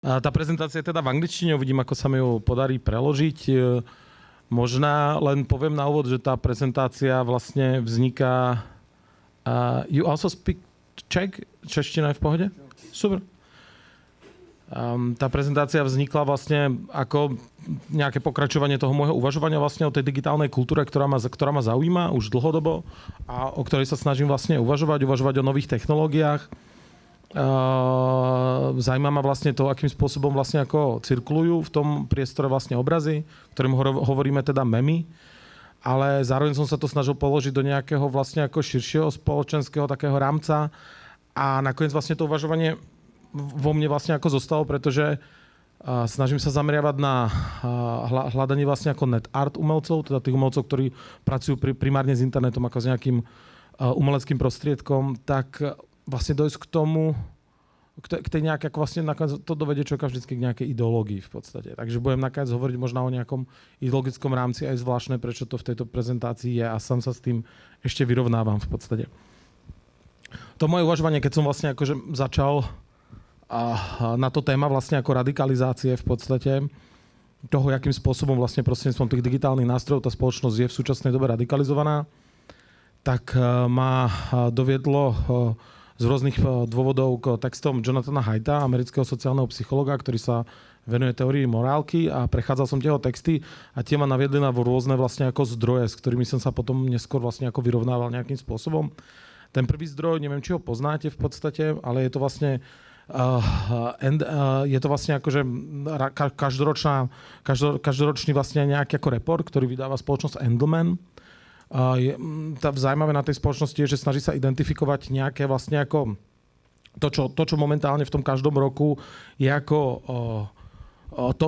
Tá prezentácia je teda v angličtine, uvidím, ako sa mi ju podarí preložiť. Možná len poviem na úvod, že tá prezentácia vlastne vzniká... You also speak Czech? Čeština je v pohode? Super. Tá prezentácia vznikla vlastne ako nejaké pokračovanie toho môjho uvažovania vlastne o tej digitálnej kultúre, ktorá ma zaujíma už dlhodobo a o ktorej sa snažím vlastne uvažovať o nových technológiách. Zaujíma ma vlastne to, akým spôsobom vlastne ako cirkulujú v tom priestore vlastne obrazy, ktorým hovoríme teda memy, ale zároveň som sa to snažil položiť do nejakého vlastne ako širšieho spoločenského takého rámca a nakoniec vlastne to uvažovanie vo mne vlastne ako zostalo, pretože snažím sa zameriavať na hľadanie vlastne ako net art umelcov, teda tých umelcov, ktorí pracujú primárne s internetom ako s nejakým umeleckým prostriedkom, tak vlastne dojsť k tomu, k tej nejaké, ako vlastne nakoniec to dovedie človeka vždycky k nejakej ideológii v podstate. Takže budem nakoniec hovoriť možno o nejakom ideologickom rámci, aj zvláštne, prečo to v tejto prezentácii je a sám sa s tým ešte vyrovnávam v podstate. To moje uvažovanie, keď som vlastne akože začal na to téma vlastne ako radikalizácie v podstate, toho, akým spôsobom vlastne prostredníctvom tých digitálnych nástrojov tá spoločnosť je v súčasnej dobe radikalizovaná, tak ma doviedlo z rôznych dôvodov k textom Jonathana Haidta, amerického sociálneho psychologa, ktorý sa venuje teórii morálky a prechádzal som jeho texty a tie ma naviedli na rôzne vlastne ako zdroje, s ktorými som sa potom neskôr vlastne ako vyrovnával nejakým spôsobom. Ten prvý zdroj, neviem, či ho poznáte v podstate, ale je to vlastne je to vlastne akože každoročný vlastne nejaký ako report, ktorý vydáva spoločnosť Endelman. Zaujímavé na tej spoločnosti je, že snaží sa identifikovať nejaké vlastne ako to, čo momentálne v tom každom roku je ako to,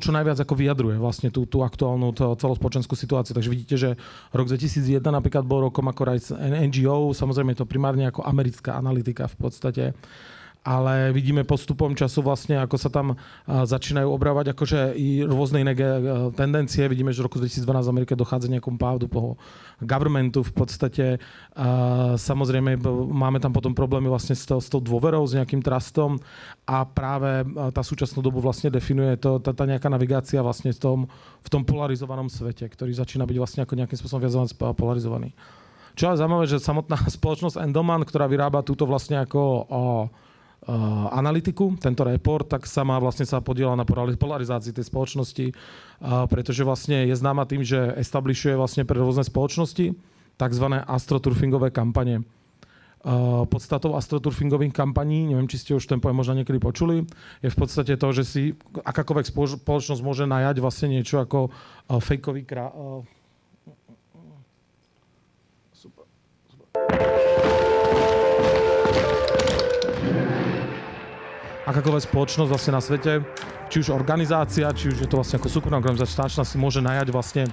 čo najviac ako vyjadruje vlastne tú aktuálnu celospoločenskú situáciu. Takže vidíte, že rok 2001 napríklad bol rokom ako NGO, samozrejme je to primárne ako americká analytika v podstate, ale vidíme postupom času vlastne, ako sa tam začínajú objavovať akože i rôzne iné tendencie. Vidíme, že v roku 2012 v Amerike dochádza nejakom pádu toho governmentu v podstate. Samozrejme máme tam potom problémy vlastne s tou dôverou, s nejakým trustom a práve tá súčasnú dobu vlastne definuje tá nejaká navigácia vlastne v tom polarizovanom svete, ktorý začína byť vlastne ako nejakým spôsobom viac polarizovaný. Čo je zaujímavé, že samotná spoločnosť Endelman, ktorá vyrába túto vlastne ako analytiku, tento report, tak sama vlastne sa podieľa na polarizácii tej spoločnosti, pretože vlastne je známa tým, že establishuje vlastne pre rôzne spoločnosti takzvané astroturfingové kampane. Podstatou astroturfingových kampaní, neviem, či ste už ten pojem možno niekedy počuli, je v podstate to, že si akákoľvek spoločnosť môže najať vlastne niečo ako fejkový akákoľvek spoločnosť vlastne na svete, či už organizácia, či už je to vlastne ako súkromná organizácia, si môže najať vlastne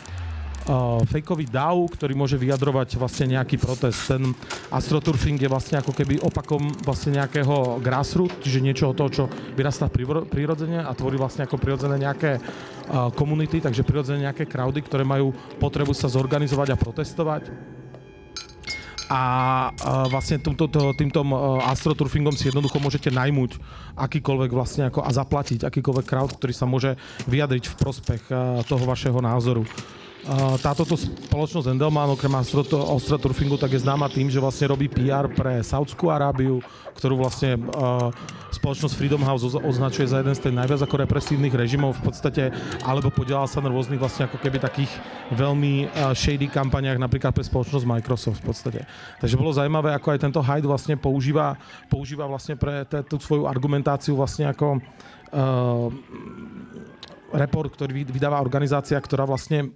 fejkový DAO, ktorý môže vyjadrovať vlastne nejaký protest. Ten astroturfing je vlastne ako keby opakom vlastne nejakého grassroot, čiže niečoho toho, čo vyrastá prirodzene a tvorí vlastne ako prirodzené nejaké komunity, takže prirodzené nejaké crowdy, ktoré majú potrebu sa zorganizovať a protestovať. A vlastne týmto astroturfingom si jednoducho môžete najmuť akýkoľvek vlastne ako a zaplatiť akýkoľvek crowd, ktorý sa môže vyjadriť v prospech toho vašeho názoru. Táto spoločnosť Endelman, okrem astroturfingu, tak je známa tým, že vlastne robí PR pre Saúdskú Arábiu, ktorú vlastne spoločnosť Freedom House označuje za jeden z tých najviac ako represívnych režimov v podstate, alebo podielal sa na rôznych vlastne ako keby takých veľmi shady kampaniách, napríklad pre spoločnosť Microsoft v podstate. Takže bolo zaujímavé, ako aj tento Haid vlastne používa vlastne pre tú svoju argumentáciu vlastne ako report, ktorý vydáva organizácia, ktorá vlastne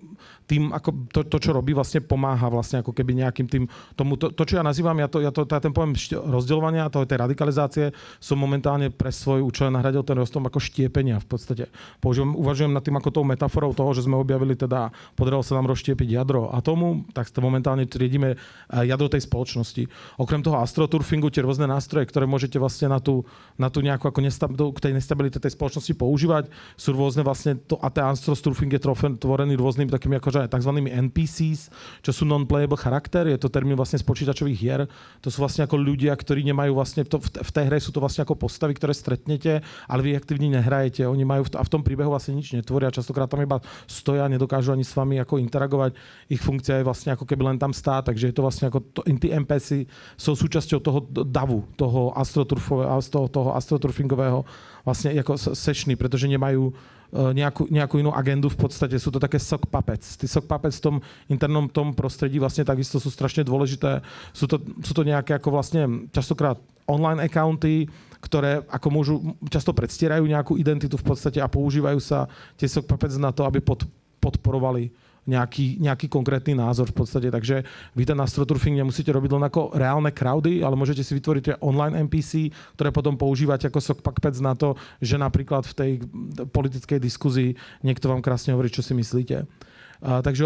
tým, ako to, čo robí, vlastne pomáha vlastne ako keby nejakým tým to, čo ja nazývam, ten pojem rozdeľovania, tej radikalizácie, som momentálne pre svoj účel nahradil ten roztom ako štiepenia v podstate. Uvažujem nad tým ako tou metaforou toho, že sme objavili teda, podarilo sa nám rozštiepiť jadro atomu, tak momentálne triedíme jadro tej spoločnosti. Okrem toho astroturfingu, tie rôzne nástroje, ktoré môžete vlastne na tú nejakú ako k tej nestabilite tej spoločnosti používať. Sú rôzne vlastne, a ten astroturfing je tvorený rôznymi takými akože takzvanými NPCs, čo sú non-playable charakter, je to termín vlastne z počítačových hier. To sú vlastne ako ľudia, ktorí nemajú vlastne, v tej hre sú to vlastne ako postavy, ktoré stretnete, ale vy aktívne nehrajete. Oni majú a v tom príbehu vlastne nič netvoria, častokrát tam iba stoja, nedokážu ani s vami ako interagovať. Ich funkcia je vlastne ako keby len tam stáť, takže je to vlastne ako tí NPC sú súčasťou toho davu, toho astroturfingového vlastne ako sešny, pretože nemajú nejakú inú agendu, v podstate sú to také sock puppets. Tí sock puppets v tom internom tom prostredí vlastne takisto sú strašne dôležité. Sú to nejaké ako vlastne častokrát online accounty, ktoré ako môžu, často predstierajú nejakú identitu v podstate a používajú sa tie sock puppets na to, aby podporovali nejaký konkrétny názor v podstate. Takže vy ten astroturfing nemusíte robiť len ako reálne crowdy, ale môžete si vytvoriť online NPC, ktoré potom používate ako sock puppets na to, že napríklad v tej politickej diskuzii niekto vám krásne hovorí, čo si myslíte. Takže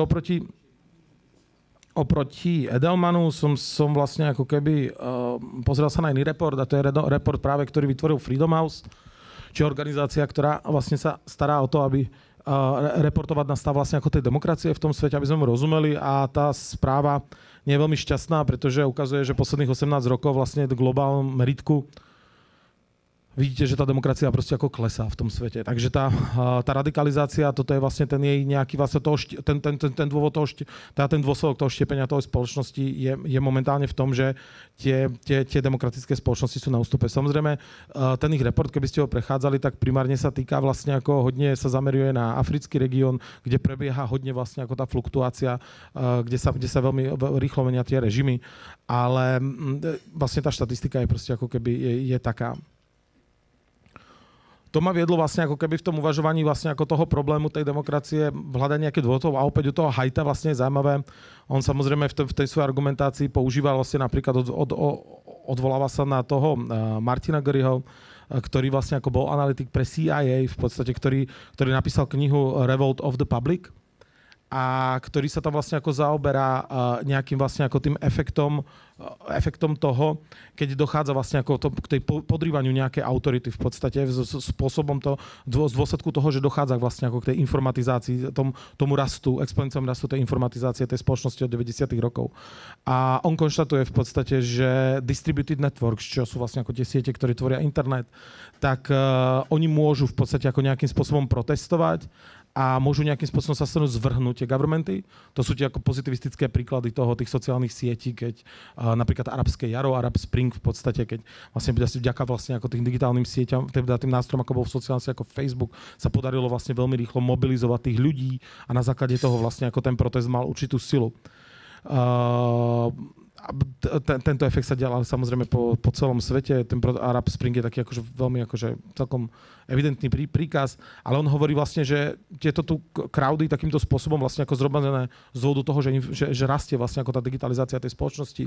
oproti Edelmanu som vlastne ako keby pozrel sa na iný report, a to je report práve, ktorý vytvoril Freedom House, čo je organizácia, ktorá vlastne sa stará o to, aby reportovať na stav vlastne ako tej demokracie v tom svete, aby sme mu rozumeli, a tá správa nie je veľmi šťastná, pretože ukazuje, že posledných 18 rokov vlastne v globálnom meritku vidíte, že tá demokracia proste ako klesá v tom svete. Takže tá radikalizácia, toto je vlastne ten jej nejaký vlastne ten dôvod toho, ten dôsledok toho štiepenia toho spoločnosti je momentálne v tom, že tie demokratické spoločnosti sú na ústupe. Samozrejme, ten ich report, keby ste ho prechádzali, tak primárne sa týka vlastne ako hodne sa zameruje na africký región, kde prebieha hodne vlastne ako tá fluktuácia, kde sa veľmi rýchlo menia tie režimy, ale vlastne tá štatistika je proste ako keby je taká. To ma viedlo vlastne ako keby v tom uvažovaní vlastne ako toho problému tej demokracie hľadať nejaké dôvod, a opäť u toho Haidta vlastne je zaujímavé. On samozrejme v tej svojej argumentácii používal vlastne napríklad odvoláva sa na toho Martina Garyho, ktorý vlastne ako bol analytik pre CIA v podstate, ktorý napísal knihu Revolt of the Public, a ktorý sa tam vlastne ako zaoberá nejakým vlastne ako tým efektom toho, keď dochádza vlastne ako k tej podrývaniu nejakej autority v podstate spôsobom z dôsledku toho, že dochádza vlastne ako k tej informatizácii, tomu rastu, exponenciálnemu rastu tej informatizácie tej spoločnosti od 90. rokov. A on konštatuje v podstate, že distributed networks, čo sú vlastne ako tie siete, ktoré tvoria internet, tak oni môžu v podstate ako nejakým spôsobom protestovať a môžu nejakým spôsobom sa zvrhnúť tie governmenty. To sú tie ako pozitivistické príklady tých sociálnych sietí, keď napríklad arabské jaro, Arab Spring v podstate, keď vlastne vďaka vlastne ako tým digitálnym sieťam, teda tým nástrojom, ako bol v sociálnych ako Facebook, sa podarilo vlastne veľmi rýchlo mobilizovať tých ľudí a na základe toho vlastne ako ten protest mal určitú silu. Tento efekt sa dial ale samozrejme po celom svete. Ten Arab Spring je taký akože veľmi akože celkom evidentný príkaz, ale on hovorí vlastne, že tieto tu crowdy takýmto spôsobom vlastne ako zrobené z dôvodu toho, že rastie vlastne ako tá digitalizácia tej spoločnosti,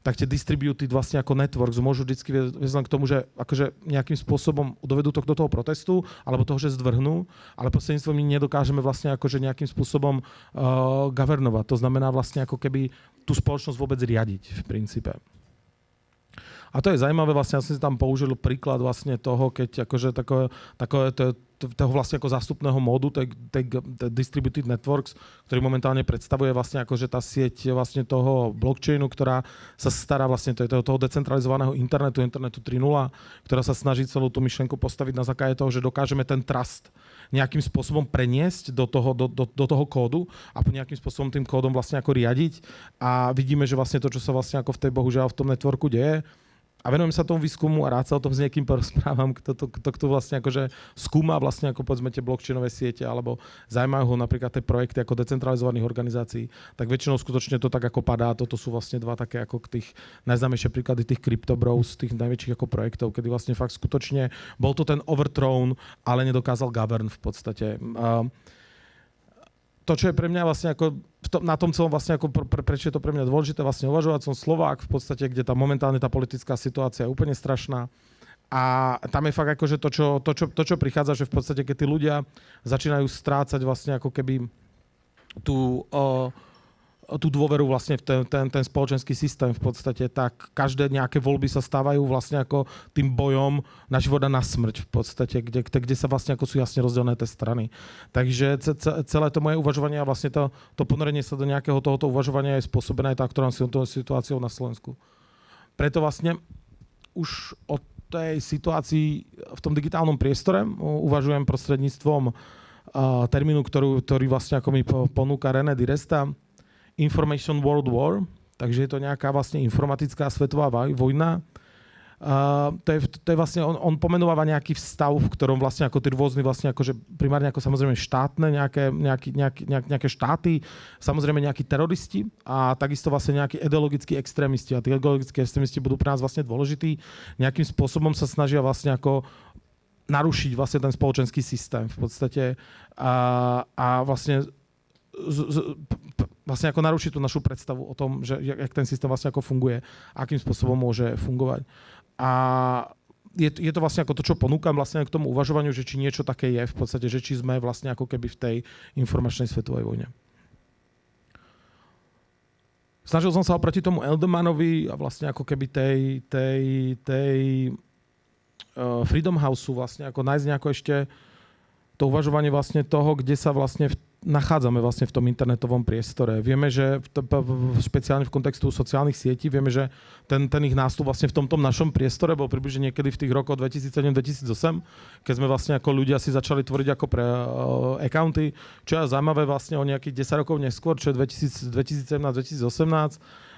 tak tie distributed vlastne ako networks môžu vždycky viesť k tomu, že akože nejakým spôsobom dovedú to do toho protestu alebo toho, že zdvrhnú, ale prostredníctvom my nedokážeme vlastne akože nejakým spôsobom governovať. To znamená vlastne ako keby tú spoločnosť vôbec riadiť v princípe. A to je zaujímavé, vlastne ja som si tam použil príklad vlastne toho, keď akože toho vlastne ako zástupného módu, tej distributed networks, ktorý momentálne predstavuje vlastne akože tá sieť vlastne toho blockchainu, ktorá sa stará vlastne toho decentralizovaného internetu 3.0, ktorá sa snaží celú tú myšlienku postaviť na základe toho, že dokážeme ten trust nejakým spôsobom preniesť do toho kódu a nejakým spôsobom tým kódom vlastne ako riadiť. A vidíme, že vlastne to, čo sa vlastne ako v tej bohužiaľ v tom networku deje, a venujem sa tomu výskumu a rád sa o tom s niekým porozprávam, kto vlastne akože skúma vlastne ako povedzme tie blockchainové siete alebo zaujímajú ho napríklad tie projekty ako decentralizovaných organizácií, tak väčšinou skutočne to tak ako padá. Toto sú vlastne dva také ako tých najznámejšie príklady tých crypto bros, tých najväčších ako projektov, kedy vlastne fakt skutočne bol to ten overthrown, ale nedokázal govern v podstate. To, čo je pre mňa vlastne ako na tom celom vlastne ako prečo je to pre mňa dôležité vlastne uvažovať, som Slovák v podstate, kde tá momentálne tá politická situácia je úplne strašná. A tam je fakt akože to, čo prichádza, že v podstate, keď tí ľudia začínajú strácať vlastne ako keby tú tú dôveru vlastne v ten spoločenský systém v podstate, tak každé nejaké voľby sa stávajú vlastne ako tým bojom na život a na smrť v podstate, kde sa vlastne ako sú jasne rozdelené tie strany. Takže celé to moje uvažovanie a vlastne to ponorenie sa do nejakého tohoto uvažovania je spôsobené aj aktuálnou situáciou na Slovensku. Preto vlastne už od tej situácii v tom digitálnom priestore uvažujem prostredníctvom termínu, ktorý vlastne ako mi ponúka René Diresta, Information World War, takže je to nejaká vlastne informatická svetová vojna. To je vlastne, on pomenováva nejaký stav, v ktorom vlastne ako tí rôzni vlastne akože primárne ako samozrejme štátne nejaké štáty, samozrejme nejakí teroristi a takisto vlastne nejakí ideologickí extrémisti. A tí ideologickí extrémisti budú pre nás vlastne dôležití. Nejakým spôsobom sa snažia vlastne ako narušiť vlastne ten spoločenský systém v podstate a vlastne vlastne ako narušiť tú našu predstavu o tom, že jak ten systém vlastne ako funguje, akým spôsobom môže fungovať. A je to vlastne ako to, čo ponúkam vlastne k tomu uvažovaniu, že či niečo také je v podstate, že či sme vlastne ako keby v tej informačnej svetovej vojne. Snažil som sa oproti tomu Edelmanovi a vlastne ako keby tej Freedom Houseu vlastne ako nájsť nejako ešte to uvažovanie vlastne toho, kde sa vlastne nachádzame vlastne v tom internetovom priestore. Vieme, že špeciálne v kontextu sociálnych sietí, vieme, že ten ich nástup vlastne v tomto našom priestore bol približne niekedy v tých rokoch 2007-2008, keď sme vlastne ako ľudia si začali tvoriť ako pre accounty, čo je zaujímavé vlastne o nejakých 10 rokov neskôr, čo je 2017-2018,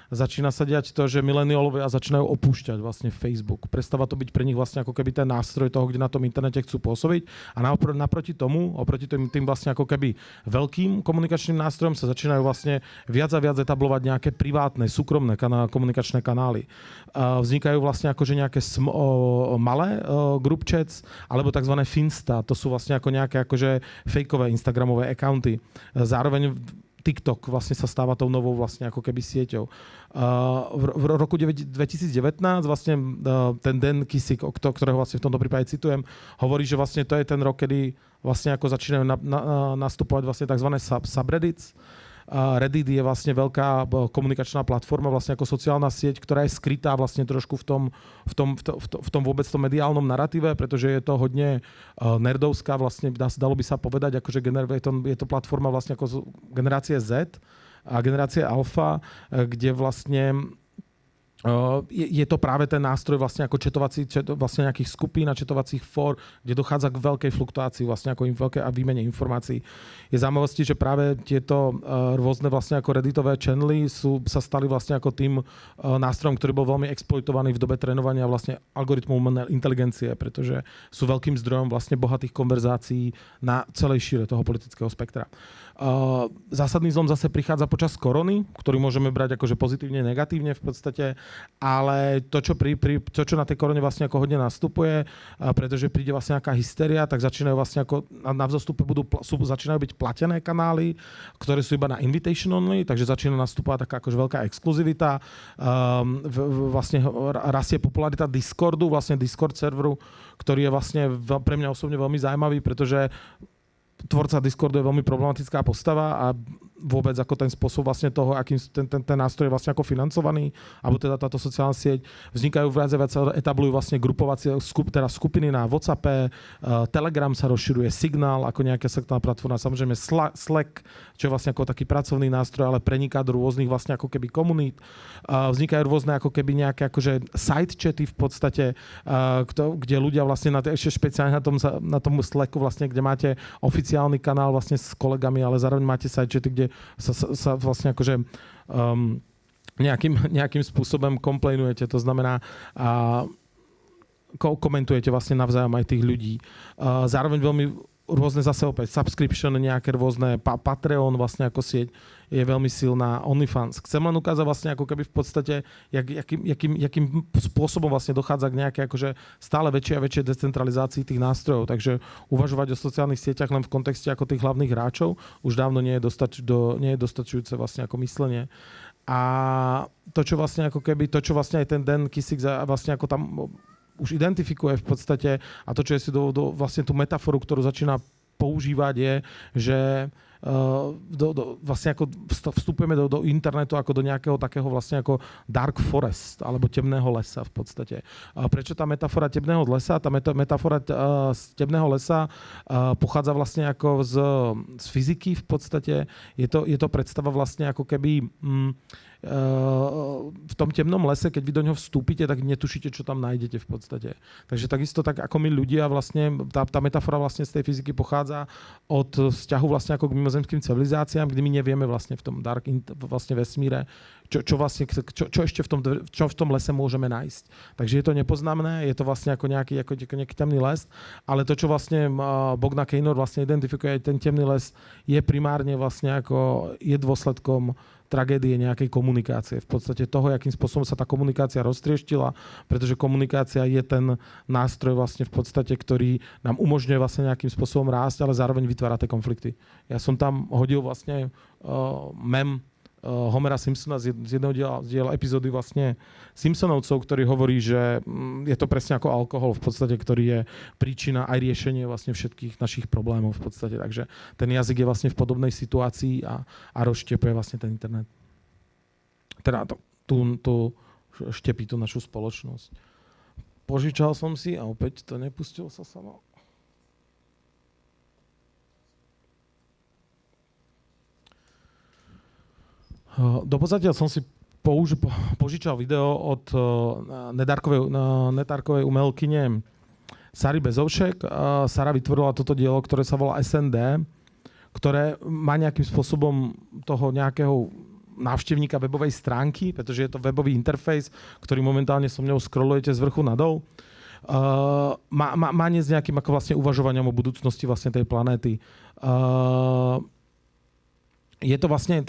začína sa diať to, že mileniálovia začínajú opúšťať vlastne Facebook. Prestáva to byť pre nich vlastne ako keby ten nástroj toho, kde na tom internete chcú pôsobiť. A naproti tomu, oproti tým vlastne ako keby veľkým komunikačným nástrojom sa začínajú vlastne viac a viac etablovať nejaké privátne, súkromné komunikačné kanály. Vznikajú vlastne akože nejaké malé group chats, alebo tzv. Finsta. To sú vlastne ako nejaké akože fejkové instagramové accounty. Zároveň TikTok vlastne sa stáva tou novou vlastne ako keby sieťou. V roku 2019 vlastne ten Dan Kisik, ktorého vlastne v tomto prípade citujem, hovorí, že vlastne to je ten rok, kedy vlastne ako začínajú nastupovať vlastne tzv. Subreddits. Reddit je vlastne veľká komunikačná platforma, vlastne ako sociálna sieť, ktorá je skrytá vlastne trošku v tom vôbec tom mediálnom naratíve, pretože je to hodne nerdovská, vlastne dalo by sa povedať, akože je to platforma vlastne ako generácie Z a generácie Alfa, kde vlastne je to práve ten nástroj vlastne ako vlastne nejakých skupín a četovacích fór, kde dochádza k veľkej fluktuácii vlastne ako veľké a výmene informácií. Je zaujímavosti, že práve tieto rôzne vlastne ako redditové channely sa stali vlastne ako tým nástrojom, ktorý bol veľmi exploitovaný v dobe trénovania vlastne algoritmov umelej inteligencie, pretože sú veľkým zdrojom vlastne bohatých konverzácií na celej šíre toho politického spektra. Zásadný zlom zase prichádza počas korony, ktorý môžeme brať akože pozitívne, negatívne v podstate, ale to, čo na tej korone vlastne ako hodne nastupuje, pretože príde vlastne nejaká hysteria, tak začínajú vlastne ako na vzostupe začínajú byť platené kanály, ktoré sú iba na invitation only, takže začína nastupovať taká akože veľká exkluzivita. Vlastne rastie popularita Discordu, vlastne Discord serveru, ktorý je vlastne pre mňa osobne veľmi zaujímavý, pretože tvorca Discordu je veľmi problematická postava a vôbec ako ten spôsob vlastne toho, akým ten nástroj je vlastne ako financovaný, alebo teda táto sociálna sieť. Vznikajú viac a viac, etablujú vlastne grupovacie skupiny na WhatsAppe, Telegram sa rozširuje, Signál ako nejaká sektná platforma, samozrejme Slack, čo je vlastne ako taký pracovný nástroj, ale preniká do rôznych vlastne ako keby komunít. Vznikajú rôzne ako keby nejaké akože side chaty v podstate, kde ľudia vlastne ešte špeciálne na tom Slacku vlastne, kde máte oficiálny kanál vlastne s kolegami, ale zároveň máte side chaty, kde sa vlastne akože nejakým spôsobom komplainujete, to znamená komentujete vlastne navzájom aj tých ľudí. Zároveň veľmi rôzne zase opäť subscription, nejaké rôzne Patreon vlastne ako sieť je veľmi silná, OnlyFans. Chcem len ukázať vlastne ako keby v podstate, jakým spôsobom vlastne dochádza k nejakej akože stále väčšej a väčšej decentralizácii tých nástrojov. Takže uvažovať o sociálnych sieťach len v kontexte ako tých hlavných hráčov už dávno nie je dostačujúce vlastne ako myslenie. A to, čo vlastne ako keby, to, čo vlastne aj ten Dan Kisik vlastne ako tam už identifikuje v podstate a to, čo je si vlastne tú metaforu, ktorú začína používať, je, že vlastne ako vstupujeme do internetu ako do nejakého takého vlastne ako dark forest, alebo temného lesa v podstate. Prečo tá metafora temného lesa? Tá metafora z temného lesa pochádza vlastne ako z fyziky v podstate. Je to predstava vlastne ako keby v tom temnom lese, keď vy do ňoho vstúpite, tak netušíte, čo tam nájdete v podstate. Takže takisto tak ako my ľudia vlastne, tá metafora vlastne z tej fyziky pochádza od vzťahu vlastne ako k mimozemským civilizáciám, kde my nevieme vlastne v tom dark vlastne vesmíre, čo ešte v tom lese môžeme nájsť. Takže je to nepoznámne, je to vlastne ako nejaký temný les, ale to, čo vlastne Bogdan Keynor vlastne identifikuje, ten temný les je primárne vlastne ako je dôsledkom tragédie nejakej komunikácie. V podstate toho, akým spôsobom sa tá komunikácia roztrieštila, pretože komunikácia je ten nástroj vlastne v podstate, ktorý nám umožňuje vlastne nejakým spôsobom rásť, ale zároveň vytvára tie konflikty. Ja som tam hodil vlastne mem Homera Simpsona z jedného diela epizódy vlastne Simpsonovcov, ktorý hovorí, že je to presne ako alkohol v podstate, ktorý je príčina aj riešenie vlastne všetkých našich problémov v podstate. Takže ten jazyk je vlastne v podobnej situácii a rozštiepuje vlastne ten internet. Teda tu štepí tú našu spoločnosť. Požičal som si a opäť to nepustil sa samo. Dopozadiaľ som si požičal video od netárkovej umelkyne Sary Bezovšek. Sara vytvorila toto dielo, ktoré sa volá SND, ktoré má nejakým spôsobom toho nejakého návštevníka webovej stránky, pretože je to webový interfejs, ktorý momentálne so mňou scrollujete z vrchu nadol. Má nie s nejakým ako vlastne uvažovaním o budúcnosti vlastne tej planéty. Je to vlastne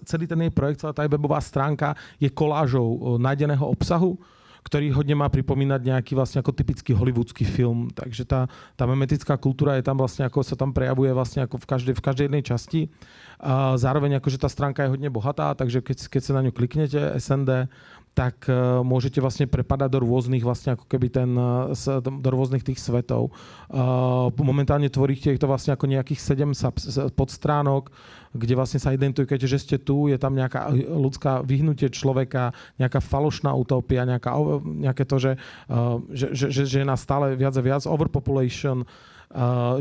celý ten jej projekt, celá tá webová stránka je kolážou nájdeného obsahu, ktorý hodne má pripomínať nejaký vlastne ako typický hollywoodský film. Takže tá memetická kultúra je tam vlastne ako sa tam prejavuje vlastne ako v každej jednej časti. A zároveň akože tá stránka je hodne bohatá, takže keď sa na ňu kliknete SND, tak môžete vlastne prepadať do rôznych vlastne ako keby do rôznych tých svetov. Momentálne tvoríte to vlastne ako nejakých 7 podstránok, kde vlastne sa identifikujete, že ste tu, je tam nejaká ľudská vyhnutie človeka, nejaká falošná utopia, nejaké to, že je nás stále viac a viac, overpopulation,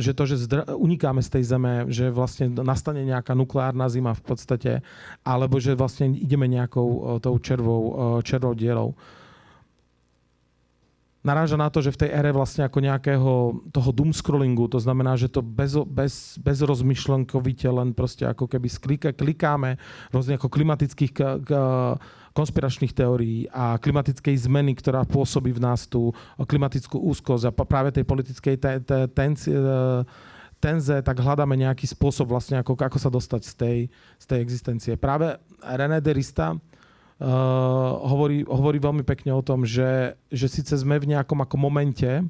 že to, že unikáme z tej zeme, že vlastne nastane nejaká nukleárna zima v podstate, alebo že vlastne ideme nejakou tou červou dierou. Naráža na to, že v tej ére vlastne ako nejakého toho doomscrollingu, to znamená, že to bez rozmyšlenkovite len proste ako keby klikáme rôzne ako klimatických konspiračných teórií a klimatickej zmeny, ktorá pôsobí v nás tú klimatickú úzkosť a práve tej politickej tenze, tak hľadáme nejaký spôsob vlastne, ako sa dostať z tej existencie. Práve René Derrida hovorí veľmi pekne o tom, že síce sme v nejakom ako momente,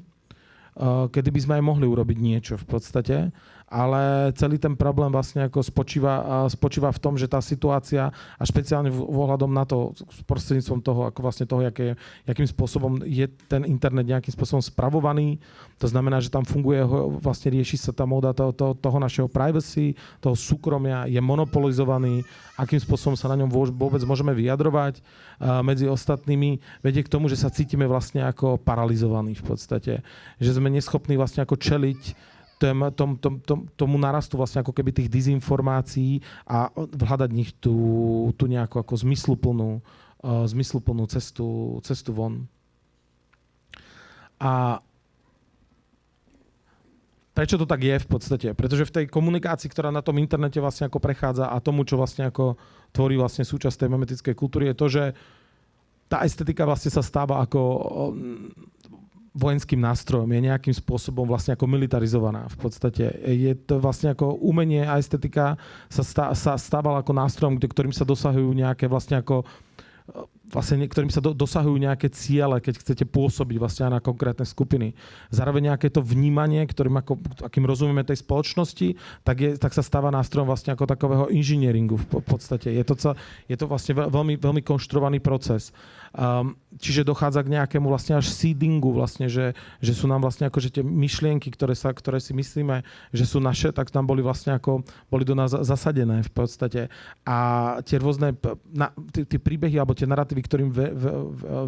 kedy by sme aj mohli urobiť niečo v podstate, ale celý ten problém vlastne ako spočíva v tom, že tá situácia a špeciálne ohľadom na to, prostredníctvom toho, ako vlastne toho, jakým spôsobom je ten internet nejakým spôsobom spravovaný. To znamená, že tam funguje, vlastne rieši sa tá móda toho našeho privacy, toho súkromia, je monopolizovaný, akým spôsobom sa na ňom vôbec môžeme vyjadrovať medzi ostatnými, vedie k tomu, že sa cítime vlastne ako paralizovaní v podstate. Že sme neschopní vlastne ako čeliť tomu narastu vlastne ako keby tých dezinformácií a hľadať nich tú nejakú ako zmysluplnú cestu von. A prečo to tak je v podstate? Pretože v tej komunikácii, ktorá na tom internete vlastne ako prechádza a tomu, čo vlastne ako tvorí vlastne súčasť tej memetickej kultúry, je to, že tá estetika vlastne sa stáva ako vojenským nástrojom, je nejakým spôsobom vlastne ako militarizovaná v podstate. Je to vlastne ako umenie a estetika sa stávala ako nástrojom, ktorým sa dosahujú nejaké vlastne ako vlastne ktorým sa dosahujú nejaké ciele, keď chcete pôsobiť vlastne na konkrétne skupiny. Zároveň nejaké to vnímanie, akým rozumieme tej spoločnosti, tak sa stáva nástrojom vlastne ako takového inžinieringu v podstate. Je to vlastne veľmi, veľmi konštruovaný proces. Čiže dochádza k nejakému vlastne až seedingu vlastne, že sú nám vlastne akože tie myšlienky, ktoré si myslíme, že sú naše, tak tam boli vlastne boli do nás zasadené v podstate. A tie rôzne tie príbehy alebo tie narratívy, ktorým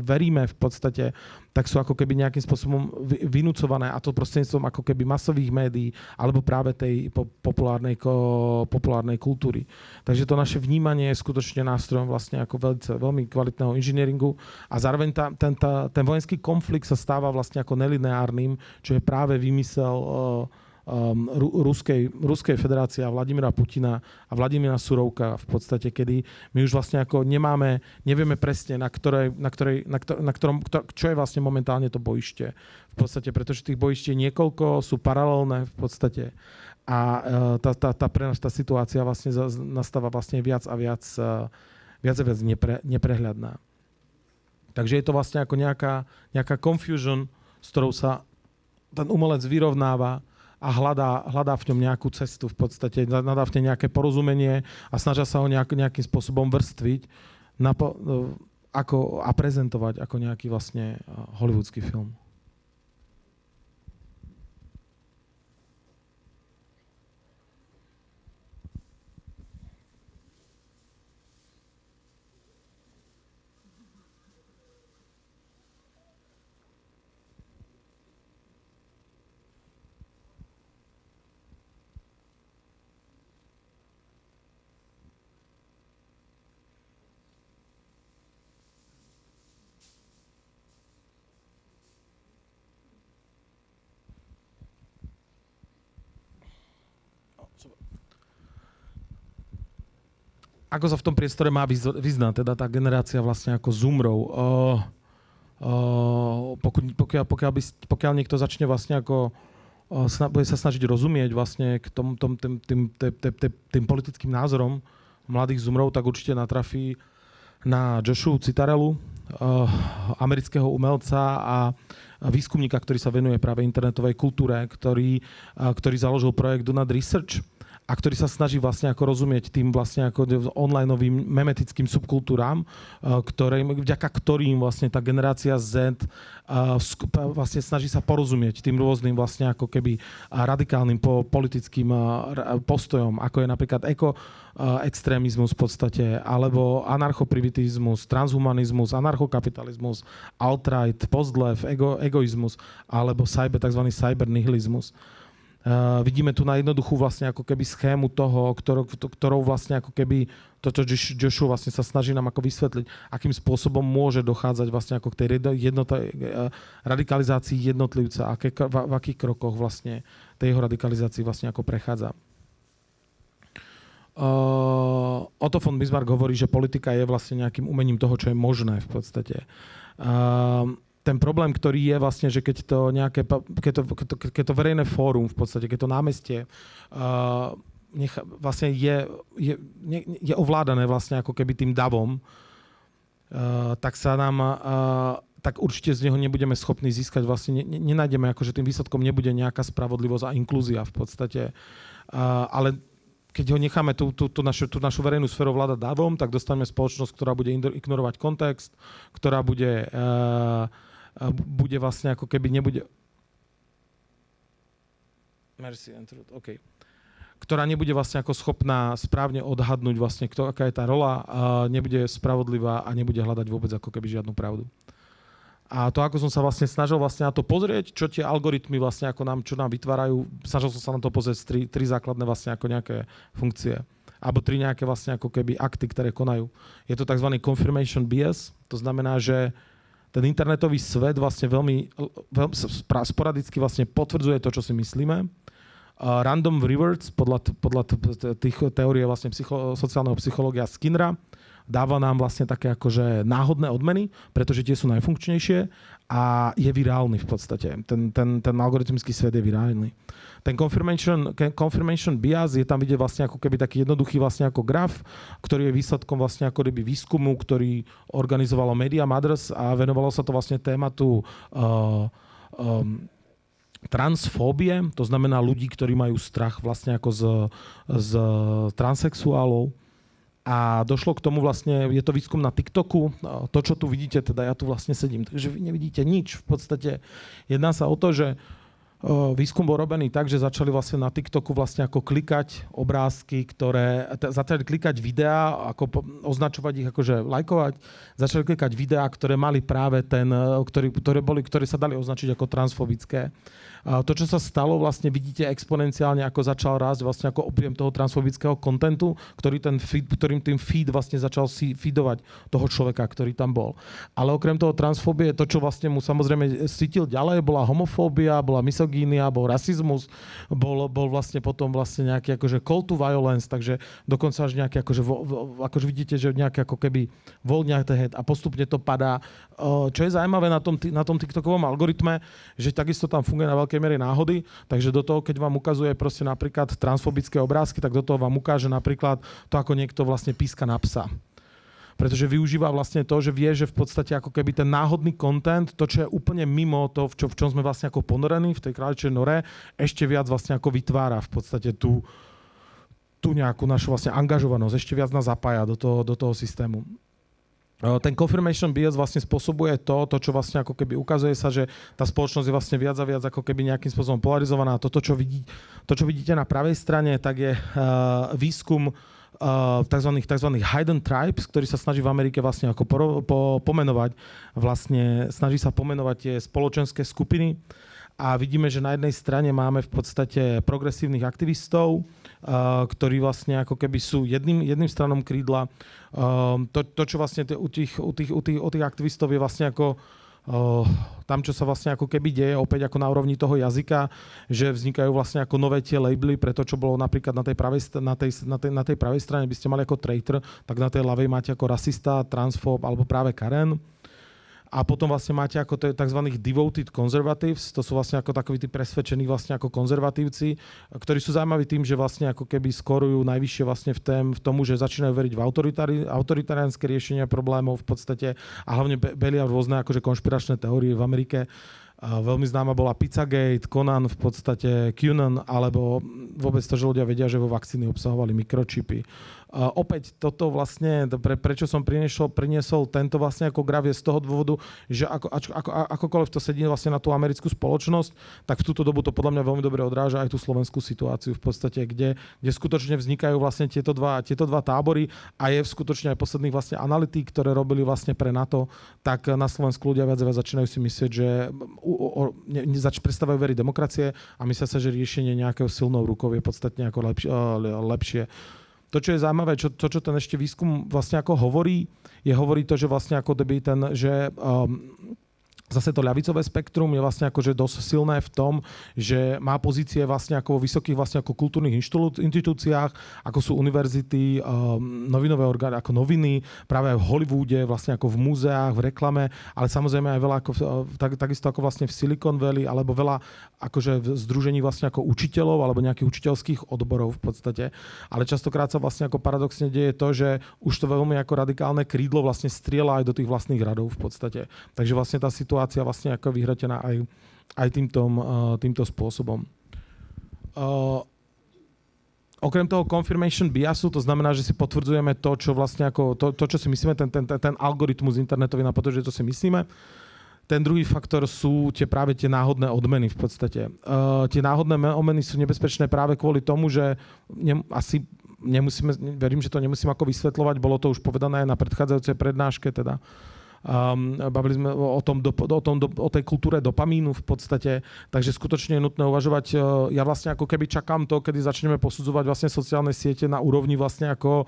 veríme v podstate, tak sú ako keby nejakým spôsobom vynúcované, a to prostredníctvom ako keby masových médií alebo práve tej populárnej kultúry. Takže to naše vnímanie je skutočne nástrojom vlastne ako veľmi kvalitného inžinieringu a zároveň ten vojenský konflikt sa stáva vlastne ako nelineárnym, čo je práve vymysel Ruskej federácie a Vladimíra Putina a Vladimíra Surovka v podstate, kedy my už vlastne ako nevieme presne, čo je vlastne momentálne to bojište. V podstate, pretože tých bojišť je niekoľko, sú paralelné v podstate. A tá situácia vlastne nastáva vlastne viac a viac neprehľadná. Takže je to vlastne ako nejaká confusion, s ktorou sa ten umelec vyrovnáva a hľadá v ňom nejakú cestu v podstate, hľadá v nej nejaké porozumenie a snažia sa ho nejakým spôsobom vrstviť a prezentovať ako nejaký vlastne hollywoodský film. Ako sa v tom priestore má vyznať, teda tá generácia vlastne ako Zoomrov. Pokiaľ niekto začne vlastne ako bude sa snažiť rozumieť vlastne k tým politickým názorom mladých Zoomrov, tak určite natrafí na Joshua Citarellu, amerického umelca a výskumníka, ktorý sa venuje práve internetovej kultúre, ktorý založil projekt Do Not Research, a ktorý sa snaží vlastne ako rozumieť tým vlastne ako onlineovým memetickým subkultúram, vďaka ktorým vlastne tá generácia Z vlastne snaží sa porozumieť tým rôznym vlastne ako keby radikálnym politickým postojom, ako je napríklad extrémizmus v podstate, alebo anarchoprimitizmus, transhumanizmus, anarchokapitalizmus, alt-right, post-left, egoizmus, alebo tzv. Cybernihilizmus. Vidíme tu na jednoduchú vlastne ako keby schému toho, ktorou vlastne ako keby toto Joshua vlastne sa snaží nám ako vysvetliť, akým spôsobom môže dochádzať vlastne ako k tej radikalizácii jednotlivca a v akých krokoch vlastne tej jeho radikalizácii vlastne ako prechádza. Otto von Bismarck hovorí, že politika je vlastne nejakým umením toho, čo je možné v podstate. Ten problém, ktorý je vlastne, že keď to verejné fórum, v podstate, keď to námestie vlastne je ovládané vlastne ako keby tým davom, tak sa nám tak určite z neho nebudeme schopní získať, vlastne nenájdeme, akože tým výsledkom nebude nejaká spravodlivosť a inklúzia v podstate. Ale keď ho necháme tú našu verejnú sféru vládať davom, tak dostaneme spoločnosť, ktorá bude ignorovať kontext, ktorá bude vlastne ako keby nebude... Merci, OK. Ktorá nebude vlastne ako schopná správne odhadnúť vlastne, aká je tá rola, nebude spravodlivá a nebude hľadať vôbec ako keby žiadnu pravdu. A to, ako som sa vlastne snažil vlastne na to pozrieť, čo tie algoritmy vlastne ako čo nám vytvárajú, snažil som sa na to pozrieť tri základné vlastne ako nejaké funkcie. Alebo tri nejaké vlastne ako keby akty, ktoré konajú. Je to tzv. Confirmation bias, to znamená, že ten internetový svet vlastne veľmi sporadicky vlastne potvrdzuje to, čo si myslíme. Random rewards podľa tých teórie vlastne sociálneho psychológia Skinnera dáva nám vlastne také akože náhodné odmeny, pretože tie sú najfunkčnejšie a je virálny v podstate. Ten algoritmický svet je virálny. Ten confirmation bias je tam vidieť vlastne ako keby taký jednoduchý vlastne ako graf, ktorý je výsledkom vlastne ako keby výskumu, ktorý organizovalo Media Mothers a venovalo sa to vlastne tématu transfóbie, to znamená ľudí, ktorí majú strach vlastne ako z transsexuálov. A došlo k tomu vlastne, je to výskum na TikToku, to, čo tu vidíte, teda ja tu vlastne sedím, takže vy nevidíte nič. V podstate jedná sa o to, že výskum bol robený tak, že začali vlastne na TikToku vlastne ako klikať obrázky, začali klikať videá, ako označovať ich, akože lajkovať, začali klikať videá, ktoré mali práve ktoré sa dali označiť ako transfobické. To, čo sa stalo, vlastne vidíte exponenciálne, ako začal rásť vlastne ako objem toho transfobického kontentu, ktorým tým feed vlastne začal si feedovať toho človeka, ktorý tam bol. Ale okrem toho transfóbie, to, čo vlastne mu samozrejme cítil ďalej, bola homofóbia, bola misogínia, bol rasizmus, bol vlastne potom vlastne nejaký akože call to violence, takže dokonca až nejaký akože vidíte, že nejaký ako keby voľňa a postupne to padá. Čo je zaujímavé na tom TikTokovom algoritme, že takisto tam funguje na veľkej miere náhody, takže do toho, keď vám ukazuje proste napríklad transfobické obrázky, tak do toho vám ukáže napríklad to, ako niekto vlastne píska na psa. Pretože využíva vlastne to, že vie, že v podstate ako keby ten náhodný content, to, čo je úplne mimo to, v čom sme vlastne ako ponorení v tej kráľovčej nore, ešte viac vlastne ako vytvára v podstate tú nejakú našu vlastne angažovanosť, ešte viac nás zapája do toho systému. Ten confirmation bias vlastne spôsobuje to, čo vlastne ako keby ukazuje sa, že tá spoločnosť je vlastne viac a viac ako keby nejakým spôsobom polarizovaná. To, čo vidíte na pravej strane, tak je výskum tzv. Hidden tribes, ktorý sa snaží v Amerike vlastne ako pomenovať, vlastne snaží sa pomenovať tie spoločenské skupiny. A vidíme, že na jednej strane máme v podstate progresívnych aktivistov, ktorí vlastne ako keby sú jedným stranom krídla. To, čo vlastne u tých aktivistov je vlastne ako tam, čo sa vlastne ako keby deje, opäť ako na úrovni toho jazyka, že vznikajú vlastne ako nové tie labely pre to, čo bolo napríklad na tej pravej strane by ste mali ako traitor, tak na tej ľavej máte ako rasista, transfób alebo práve Karen. A potom vlastne máte ako tzv. Devoted conservatives, to sú vlastne ako takoví tí presvedčení vlastne ako konzervatívci, ktorí sú zaujímaví tým, že vlastne ako keby skorujú najvyššie vlastne v tomu, že začínajú veriť v autoritariánske riešenia problémov v podstate a hlavne belia rôzne akože konšpiračné teórie v Amerike. Veľmi známa bola Pizzagate, Conan, v podstate QAnon, alebo vôbec to, že ľudia vedia, že vo vakcíny obsahovali mikročipy. Opäť toto vlastne, prečo som priniesol tento vlastne ako graf je z toho dôvodu, že akokoľvek to sedí vlastne na tú americkú spoločnosť, tak v túto dobu to podľa mňa veľmi dobre odráža aj tú slovenskú situáciu v podstate, kde skutočne vznikajú vlastne tieto dva tábory a je skutočne aj posledných vlastne analytík, ktoré robili vlastne pre NATO, tak na Slovensku ľudia viac a viac začínajú si myslieť, že prestávajú veriť demokracie a myslia sa, že riešenie nejakého silnou rukou je podstatne ako lepšie. To, čo je zaujímavé, čo ten ešte výskum vlastne ako hovorí to, že vlastne ako zase to ľavicové spektrum je vlastne akože dosť silné v tom, že má pozície vlastne ako vo vysokých vlastne ako kultúrnych inštitúciách, ako sú univerzity, novinové orgány, ako noviny, práve aj v Hollywoode, vlastne ako v múzeách, v reklame, ale samozrejme aj veľa takisto ako vlastne v Silicon Valley, alebo veľa akože v združení vlastne ako učiteľov, alebo nejakých učiteľských odborov v podstate. Ale častokrát sa vlastne ako paradoxne deje to, že už to veľmi ako radikálne krídlo vlastne strieľa aj do tých vlastných radov v podstate. Takže vlastne tá situácia vlastne ako vyhrotená aj týmto spôsobom. Okrem toho confirmation biasu, to znamená, že si potvrdzujeme to, čo vlastne ako to čo si myslíme, ten algoritmus internetový na to, že to si myslíme. Ten druhý faktor sú práve tie náhodné odmeny v podstate. Tie náhodné odmeny sú nebezpečné práve kvôli tomu, že verím, že to nemusím ako vysvetľovať, bolo to už povedané aj na predchádzajúcej prednáške, teda bavili sme o tej kultúre dopamínu v podstate, takže skutočne je nutné uvažovať, ja vlastne ako keby čakám to, kedy začneme posudzovať vlastne sociálne siete na úrovni vlastne ako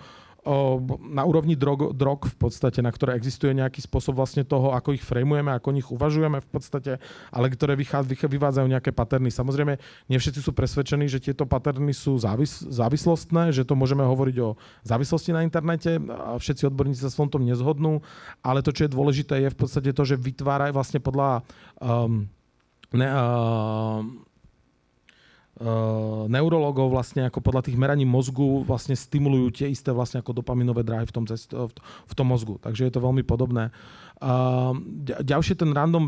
na úrovni drog v podstate, na ktoré existuje nejaký spôsob vlastne toho, ako ich frameujeme, ako o nich uvažujeme v podstate, ale ktoré vyvádzajú nejaké paterny. Samozrejme, nie všetci sú presvedčení, že tieto paterny sú závislostné, že to môžeme hovoriť o závislosti na internete. Všetci odborníci sa v tom nezhodnú, ale to, čo je dôležité, je v podstate to, že vytvára vlastne podľa neurologov vlastne ako podľa tých meraní mozgu vlastne stimulujú tie isté vlastne ako dopaminové drive v tom mozgu. Takže je to veľmi podobné. Ďalšie ten random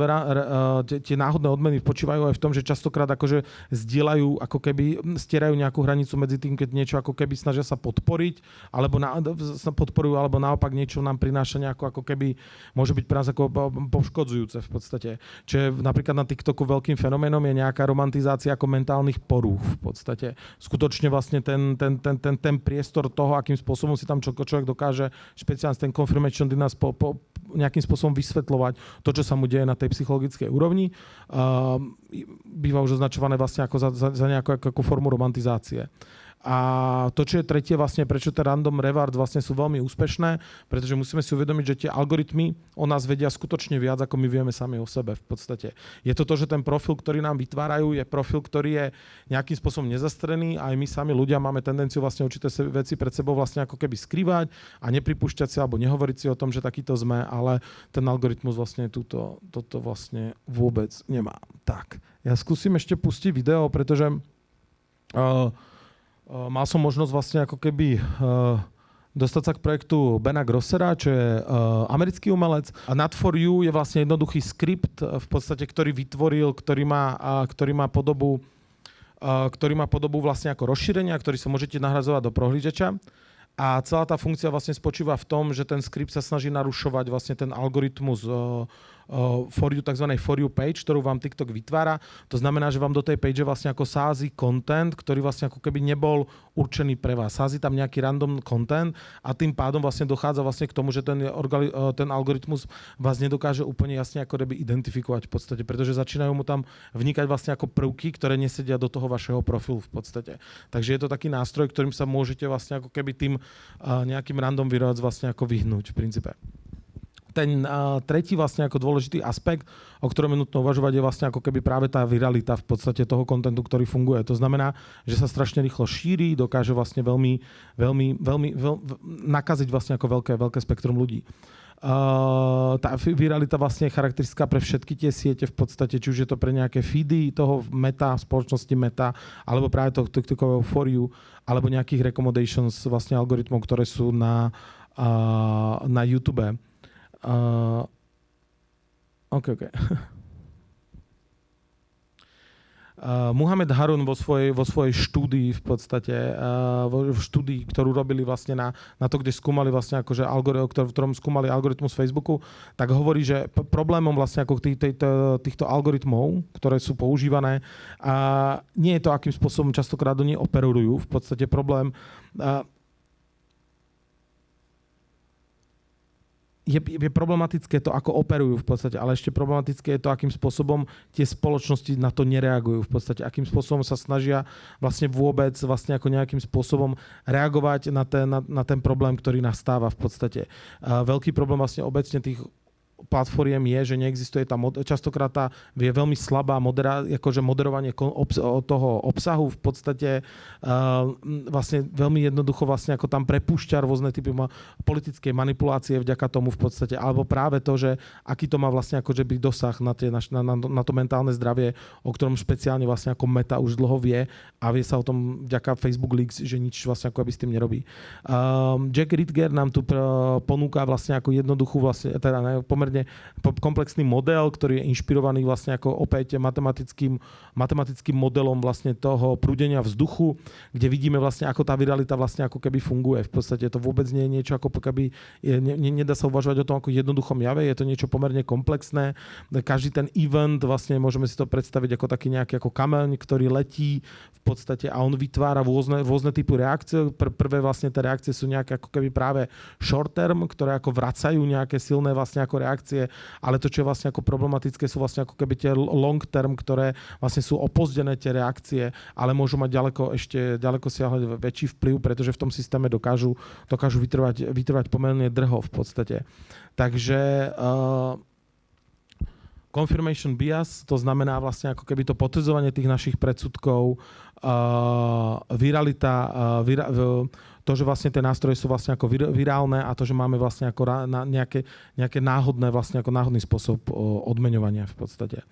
tie náhodné odmeny spočívajú aj v tom, že častokrát akože zdieľajú, ako keby stierajú nejakú hranicu medzi tým, keď niečo ako keby snažia sa podporiť, alebo sa podporujú, alebo naopak niečo nám prináša nejako ako keby môže byť pre nás ako poškodzujúce v podstate. Čiže napríklad na TikToku veľkým fenoménom je nejaká romantizácia ako mentálnych porúch v podstate. Skutočne vlastne ten priestor toho, akým spôsobom si tam človek dokáže špeciálne ten confirmation dynamics nejakým spôsobom vysvetľovať to, čo sa mu deje na tej psychologickej úrovni. Býva už označované vlastne ako za nejakú ako formu romantizácie. A to, čo je tretie vlastne, prečo tie random rewards vlastne sú veľmi úspešné, pretože musíme si uvedomiť, že tie algoritmy o nás vedia skutočne viac, ako my vieme sami o sebe v podstate. Je to, že ten profil, ktorý nám vytvárajú, je profil, ktorý je nejakým spôsobom nezastrený a aj my sami ľudia máme tendenciu vlastne určité veci pred sebou vlastne ako keby skrývať a nepripúšťať si alebo nehovoriť si o tom, že takýto sme, ale ten algoritmus vlastne toto vlastne vôbec nemá. Tak, ja skúsim ešte pustiť video, pretože mal som možnosť vlastne ako keby dostať sa k projektu Bena Grossera, čo je americký umelec. A Not4U je vlastne jednoduchý skript, v podstate, ktorý vytvoril, ktorý má podobu vlastne ako rozšírenia, ktorý sa môžete nahradzovať do prohlížeča. A celá tá funkcia vlastne spočíva v tom, že ten skript sa snaží narušovať vlastne ten algoritmus tzv. For you page, ktorú vám TikTok vytvára. To znamená, že vám do tej page vlastne ako sází content, ktorý vlastne ako keby nebol určený pre vás. Sází tam nejaký random content a tým pádom vlastne dochádza vlastne k tomu, že ten algoritmus vás nedokáže úplne jasne ako keby identifikovať v podstate, pretože začínajú mu tam vnikať vlastne ako prvky, ktoré nesedia do toho vašeho profilu v podstate. Takže je to taký nástroj, ktorým sa môžete vlastne ako keby tým nejakým random výrobcom vlastne ako vyhnúť v princípe. Ten tretí vlastne ako dôležitý aspekt, o ktorom je nutno uvažovať, je vlastne ako keby práve tá viralita v podstate toho kontentu, ktorý funguje. To znamená, že sa strašne rýchlo šíri, dokáže vlastne veľmi nakaziť vlastne ako veľké spektrum ľudí. Tá viralita vlastne je charakteristická pre všetky tie siete v podstate, či už je to pre nejaké feedy toho Meta, spoločnosti Meta, alebo práve toho TikTokového For You, alebo nejakých recommendations vlastne algoritmov, ktoré sú na YouTube. OK. Muhammad Harun vo svojej štúdii v podstate, v štúdii, ktorú robili vlastne na to, kde skúmali vlastne akože v ktorom skúmali algoritmus Facebooku, tak hovorí, že problémom vlastne ako týchto algoritmov, ktoré sú používané, nie je to, akým spôsobom častokrát oni operujú. V podstate problém je problematické to, ako operujú v podstate, ale ešte problematické je to, akým spôsobom tie spoločnosti na to nereagujú v podstate, akým spôsobom sa snažia vlastne vôbec vlastne ako nejakým spôsobom reagovať na ten problém, ktorý nastáva v podstate. Veľký problém vlastne obecne tých platformiem je, že neexistuje častokrát je veľmi slabá moderovanie toho obsahu v podstate vlastne veľmi jednoducho vlastne ako tam prepúšťa rôzne typy politickej manipulácie vďaka tomu v podstate, alebo práve to, že aký to má vlastne akože byť dosah na to mentálne zdravie, o ktorom špeciálne vlastne ako Meta už dlho vie a vie sa o tom vďaka Facebook Leaks, že nič vlastne ako aby s tým nerobí. Jack Ritger nám tu ponúka vlastne ako jednoduchú vlastne, teda pomerne komplexný model, ktorý je inšpirovaný vlastne ako opäť matematickým modelom vlastne toho prúdenia vzduchu, kde vidíme vlastne, ako tá viralita vlastne ako keby funguje. V podstate to vôbec nie je niečo ako keby, nedá sa uvažovať o tom ako jednoduchom jave, je to niečo pomerne komplexné. Každý ten event vlastne môžeme si to predstaviť ako taký nejaký ako kameň, ktorý letí v podstate a on vytvára rôzne typy reakcie. Prvé vlastne tie reakcie sú nejaké ako keby práve short term, ktoré ako vracajú nejaké silné vlastne ako reakcie reakcie, ale to, čo je vlastne ako problematické, sú vlastne ako keby tie long term, ktoré vlastne sú opozdené tie reakcie, ale môžu mať ďaleko siahle väčší vplyv, pretože v tom systéme dokážu vytrvať pomerne dlho v podstate. Takže confirmation bias, to znamená vlastne ako keby to potvrdzovanie tých našich predsudkov, viralita, to, že vlastne tie nástroje sú vlastne ako virálne a to, že máme vlastne ako nejaké náhodné, vlastne ako náhodný spôsob odmeňovania v podstate.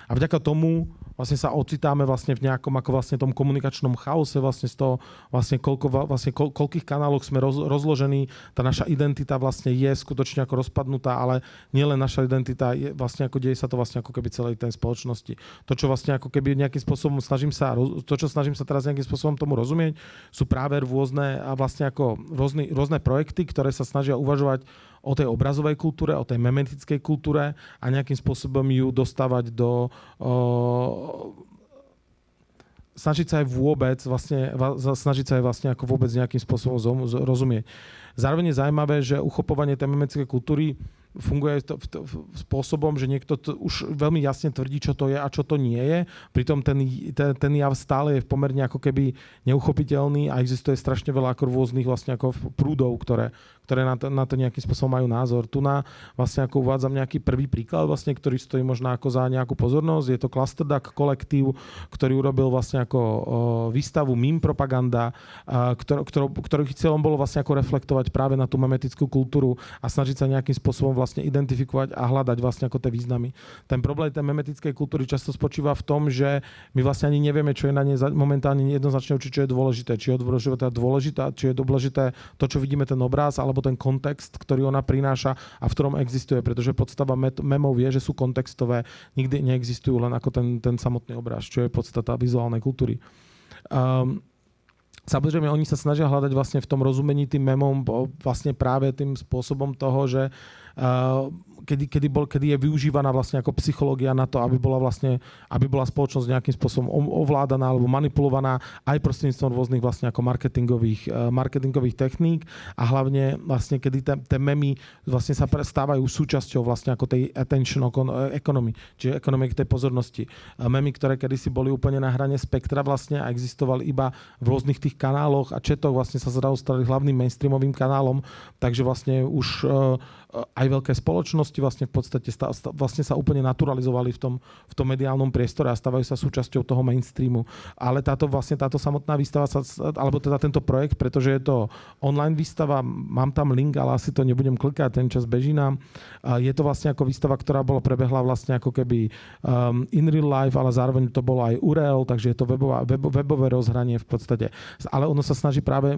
A vďaka tomu vlastne sa ocitáme vlastne v nejakom ako vlastne tom komunikačnom chaose, vlastne z toho vlastne koľkých kanáloch sme rozložení, tá naša identita vlastne je skutočne ako rozpadnutá, ale nielen naša identita, je vlastne ako deje sa to vlastne ako keby celej tej spoločnosti. To, čo vlastne ako keby nejakým spôsobom snažím sa teraz nejakým spôsobom tomu rozumieť, sú práve rôzne projekty, ktoré sa snažia uvažovať o tej obrazovej kultúre, o tej memetickej kultúre a nejakým spôsobom ju dostávať do... snažiť sa aj vlastne ako vôbec nejakým spôsobom rozumieť. Zároveň je zaujímavé, že uchopovanie tej memetickej kultúry funguje spôsobom, že niekto už veľmi jasne tvrdí, čo to je a čo to nie je. Pritom ten jav stále je pomerne ako keby neuchopiteľný a existuje strašne veľa ako rôznych vlastne ako prúdov, ktoré na to nejakým spôsobom majú názor. Tu vlastne ako uvádzam nejaký prvý príklad, vlastne, ktorý stojí možno ako za nejakú pozornosť. Je to Cluster Duck kolektív, ktorý urobil vlastne ako výstavu Meme Propaganda, ktorých cieľom bolo vlastne ako reflektovať práve na tú memetickú kultúru a snažiť sa nejakým spôsobom vlastne identifikovať a hľadať vlastne ako tie významy. Ten problém tej memetickej kultúry často spočíva v tom, že my vlastne ani nevieme, čo je na nej momentálne jednoznačne určiť, čo je dôležité. Či je dôležité to, čo vidíme ten obraz, alebo ten kontext, ktorý ona prináša a v ktorom existuje, pretože podstava memov je, že sú kontextové, nikdy neexistujú len ako ten samotný obraz, čo je podstata vizuálnej kultúry. Samozrejme, oni sa snažia hľadať vlastne v tom rozumení tým memom vlastne práve tým spôsobom toho, že kedy je využívaná vlastne ako psychológia na to, aby bola spoločnosť nejakým spôsobom ovládaná alebo manipulovaná aj prostredníctvom rôznych vlastne ako marketingových techník a hlavne vlastne kedy tie memy vlastne sa stávajú súčasťou vlastne ako tej attention economy, čiže ekonomik tej pozornosti. Memy, ktoré kedysi boli úplne na hrane spektra vlastne a existovali iba v rôznych tých kanáloch a četoch vlastne sa zrazu stali hlavným mainstreamovým kanálom, takže vlastne už aj veľké spoločnosti vlastne v podstate vlastne sa úplne naturalizovali v tom mediálnom priestore a stávajú sa súčasťou toho mainstreamu. Ale táto samotná výstava alebo teda tento projekt, pretože je to online výstava, mám tam link, ale asi to nebudem klikať, ten čas beží nám. Je to vlastne ako výstava, ktorá prebehla vlastne ako keby in real life, ale zároveň to bolo aj URL, takže je to webové rozhranie v podstate. Ale ono sa snaží práve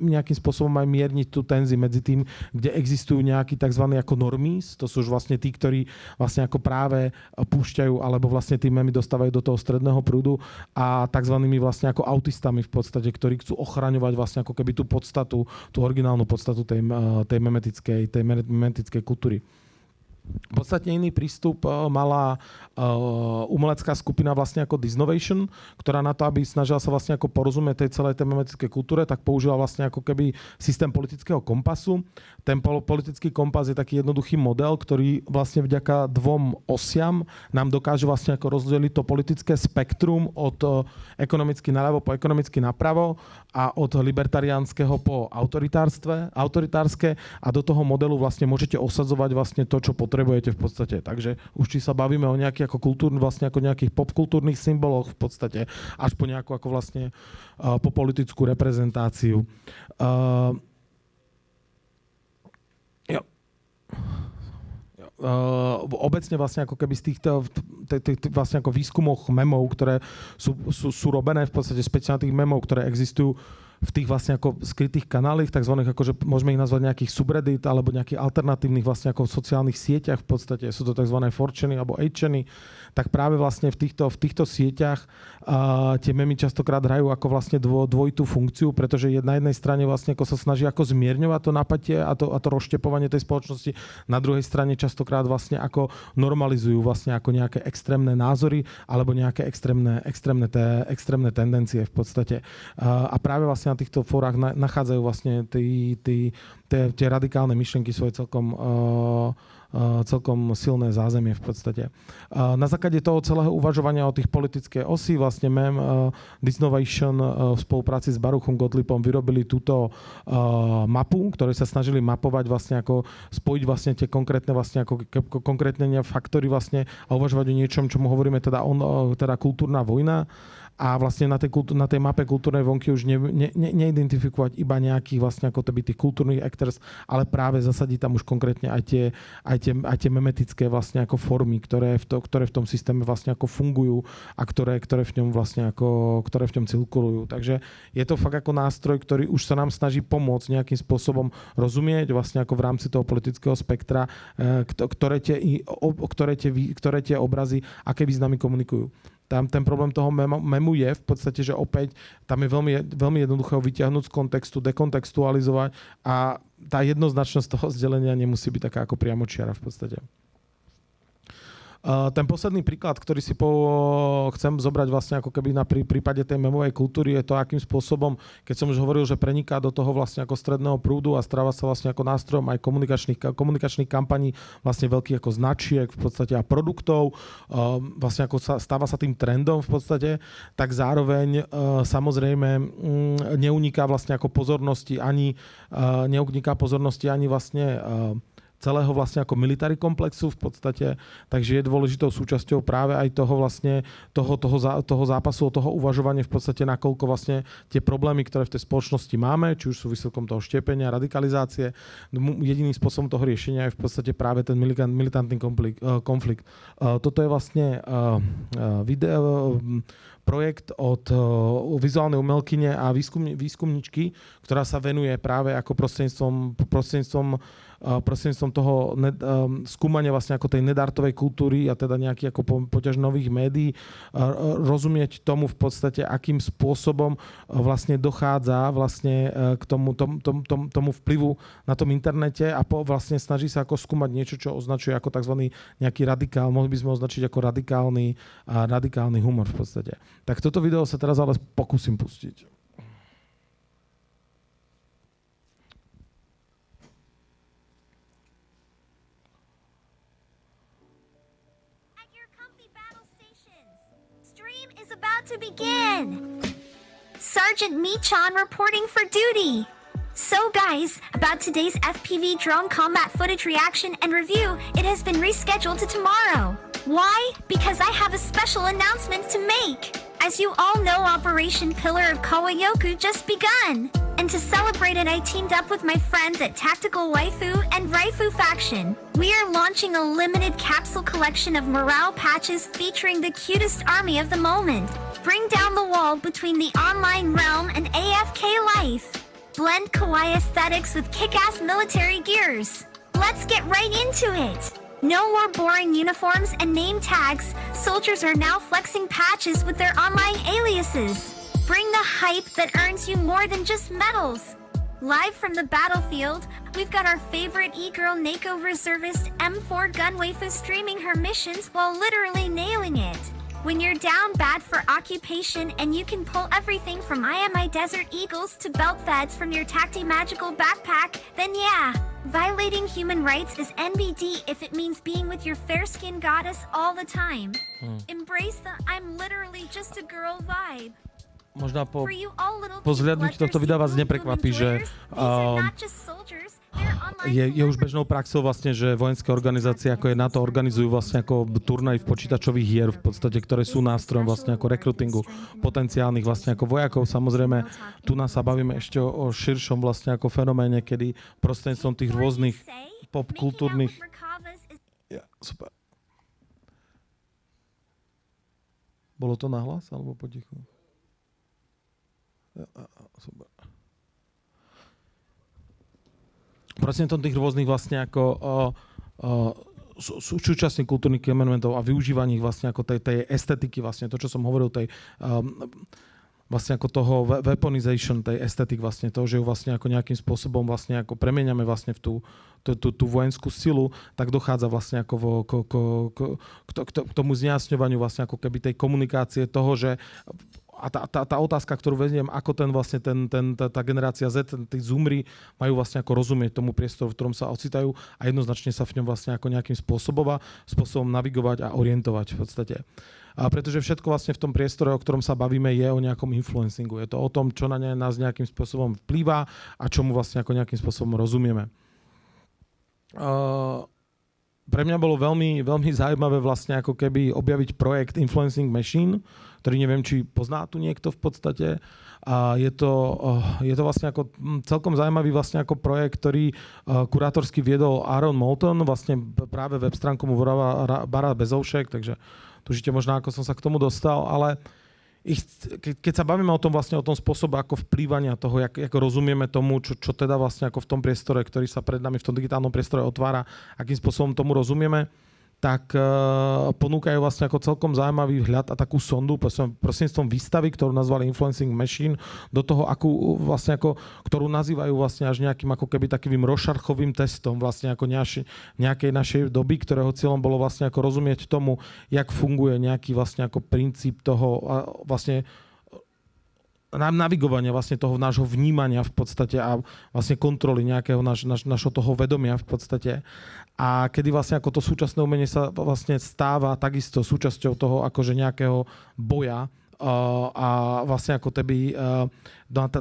nejakým spôsobom aj mierniť tú tenzi medzi tým, kde existujú nejaký tzv. Ako normies, to sú už vlastne tí, ktorí vlastne ako práve púšťajú alebo vlastne tí memy dostávajú do toho stredného prúdu a tzv. Vlastne ako autistami v podstate, ktorí chcú ochraňovať vlastne ako keby tú podstatu, tú originálnu podstatu tej memetickej kultúry. Podstatne iný prístup mala umelecká skupina vlastne ako Disnovation, ktorá na to, aby snažila sa vlastne ako porozumieť tej celej tej memetickej kultúre, tak použila vlastne ako keby systém politického kompasu. Ten politický kompas je taký jednoduchý model, ktorý vlastne vďaka dvom osiam nám dokáže vlastne ako rozdeliť to politické spektrum od ekonomicky naľavo po ekonomicky napravo a od libertariánskeho po autoritárske a do toho modelu vlastne môžete osadzovať vlastne to, čo potrebujete v podstate. Takže už či sa bavíme o nejakých ako vlastne ako nejakých popkultúrnych symboloch v podstate, až po nejakú ako vlastne po politickú reprezentáciu. Obecne vlastne ako keby z týchto vlastne ako výskumoch memov, ktoré sú robené v podstate špeciálnych memov, ktoré existujú v tých vlastne ako skrytých kanáloch, takzvaných akože môžeme ich nazvať nejakých subreddit alebo nejakých alternatívnych vlastne ako sociálnych sieťach v podstate, sú to takzvané 4chany alebo 8chany, tak práve vlastne v týchto sieťach tie memy častokrát hrajú ako vlastne dvojitú funkciu, pretože na jednej strane vlastne ako sa snaží ako zmierňovať to napätie a to rozštepovanie tej spoločnosti, na druhej strane častokrát vlastne ako normalizujú vlastne ako nejaké extrémne názory alebo nejaké extrémne tendencie v podstate. A práve vlastne na týchto fórach nachádzajú vlastne tie radikálne myšlienky svoje celkom celkom silné zázemie v podstate. Na základe toho celého uvažovania o tých politickej osy vlastne Disnovation v spolupráci s Baruchom Gottliebom vyrobili túto mapu, ktoré sa snažili mapovať vlastne ako spojiť vlastne tie konkrétne vlastne ako konkrétne faktory vlastne a uvažovať o niečom, čomu hovoríme teda kultúrna vojna. A vlastne na tej mape kultúrnej vonky už neidentifikovať iba nejakých vlastne ako tých kultúrnych actors, ale práve zasadiť tam už konkrétne aj tie memetické vlastne ako formy, ktoré v tom systéme vlastne ako fungujú a ktoré v ňom vlastne ako, ktoré v ňom cirkulujú. Takže je to fakt ako nástroj, ktorý už sa nám snaží pomôcť nejakým spôsobom rozumieť vlastne ako v rámci toho politického spektra, ktoré tie obrazy, aké významy komunikujú. Tam ten problém toho memu je v podstate, že opäť tam je veľmi jednoduché ho vyťahnuť z kontextu, dekontextualizovať a tá jednoznačnosť toho zdelenia nemusí byť taká ako priamočiara v podstate. Ten posledný príklad, ktorý si chcem zobrať vlastne ako keby na prípade tej memovej kultúry, je to, akým spôsobom, keď som už hovoril, že preniká do toho vlastne ako stredného prúdu a stáva sa vlastne ako nástrojom aj komunikačných kampaní vlastne veľkých ako značiek v podstate a produktov, vlastne ako stáva sa tým trendom v podstate, tak zároveň samozrejme neuniká vlastne ako pozornosti ani vlastne celého vlastne ako military komplexu v podstate, takže je dôležitou súčasťou práve aj toho vlastne, toho zápasu, toho uvažovania v podstate, nakoľko vlastne tie problémy, ktoré v tej spoločnosti máme, či už sú výsledkom toho štiepenia, radikalizácie, jediným spôsobom toho riešenia je v podstate práve ten militantný konflikt. Toto je vlastne projekt od vizuálnej umelkyne a výskumničky, ktorá sa venuje práve ako prostredníctvom toho skúmania vlastne ako tej nedartovej kultúry a teda nejakých ako poťaž nových médií, rozumieť tomu v podstate, akým spôsobom vlastne dochádza vlastne k tomu vplyvu na tom internete a vlastne snaží sa ako skúmať niečo, čo označuje ako tzv. Nejaký radikál, mohli by sme označiť ako radikálny humor v podstate. Tak toto video sa teraz ale pokúsim pustiť. About to begin. Sergeant Michan reporting for duty. So guys, about today's FPV drone combat footage reaction and review, it has been rescheduled to tomorrow. Why? Because I have a special announcement to make. As you all know, Operation Pillar of Kawayoku just begun. And to celebrate it, I teamed up with my friends at Tactical Waifu and Raifu Faction. We are launching a limited capsule collection of morale patches featuring the cutest army of the moment. Bring down the wall between the online realm and AFK life. Blend kawaii aesthetics with kick-ass military gears. Let's get right into it. No more boring uniforms and name tags. Soldiers are now flexing patches with their online aliases. Bring the hype that earns you more than just medals. Live from the battlefield, we've got our favorite e-girl Nako reservist M4 gun waifu streaming her missions while literally nailing it. When you're down bad for occupation and you can pull everything from IMI Desert Eagles to belt feds from your Tacti Magical backpack, then yeah, violating human rights is NBD if it means being with your fair-skinned goddess all the time. Embrace the I'm literally just a girl vibe. Možno po zhliadnutí tohto videa vás neprekvapí, že je už bežnou praxou vlastne, že vojenské organizácie ako je NATO organizujú vlastne ako turnaj v počítačových hier v podstate, ktoré sú nástrojom vlastne ako rekrutingu potenciálnych vlastne ako vojakov. Samozrejme, tu nás sa bavíme ešte o širšom vlastne ako fenoméne, kedy prostredníctvom tých rôznych popkultúrnych... Ja, super. Bolo to nahlas alebo potichu? Super. Prostredníctvom tých rôznych vlastne ako súčasných kultúrnych elementov a využívaní vlastne ako tej estetiky, vlastne to, čo som hovoril, tej vlastne ako toho weaponization, tej estetik vlastne toho, že ju vlastne ako nejakým spôsobom vlastne ako premieňame vlastne v tú vojenskú silu, tak dochádza vlastne ako k tomu zjasňovaniu vlastne ako keby tej komunikácie toho, že a tá otázka, ktorú veziem, ako tá generácia Z, tí zoomeri majú vlastne ako rozumieť tomu priestoru, v ktorom sa ocitajú a jednoznačne sa v ňom vlastne ako nejakým spôsobom navigovať a orientovať v podstate. A pretože všetko vlastne v tom priestore, o ktorom sa bavíme, je o nejakom influencingu. Je to o tom, čo na nás nejakým spôsobom vplýva a čomu vlastne ako nejakým spôsobom rozumieme. Pre mňa bolo veľmi, veľmi zaujímavé vlastne ako keby objaviť projekt Influencing Machine, ktorý neviem, či pozná tu niekto v podstate. A je to vlastne ako celkom zaujímavý vlastne ako projekt, ktorý kurátorsky viedol Aaron Moulton, vlastne práve web stránku mu voláva Bara Bezovšek, takže tužite možno, ako som sa k tomu dostal, ale keď sa bavíme o tom vlastne o tom spôsobe ako vplývania toho, ako rozumieme tomu, čo teda vlastne ako v tom priestore, ktorý sa pred nami v tom digitálnom priestore otvára, akým spôsobom tomu rozumieme, tak ponúkajú vlastne ako celkom zaujímavý vhľad a takú sondu prostredníctvom výstavy, ktorú nazvali Influencing Machine, do toho, ktorú nazývajú vlastne až nejakým ako keby takým Rorschachovým testom vlastne ako nejakej našej doby, ktorého cieľom bolo vlastne ako rozumieť tomu, jak funguje nejaký vlastne ako princíp toho vlastne navigovania vlastne toho nášho vnímania v podstate a vlastne kontroly nejakého našho toho vedomia v podstate. A kedy vlastne ako to súčasné umenie sa vlastne stáva takisto súčasťou toho akože nejakého boja a vlastne ako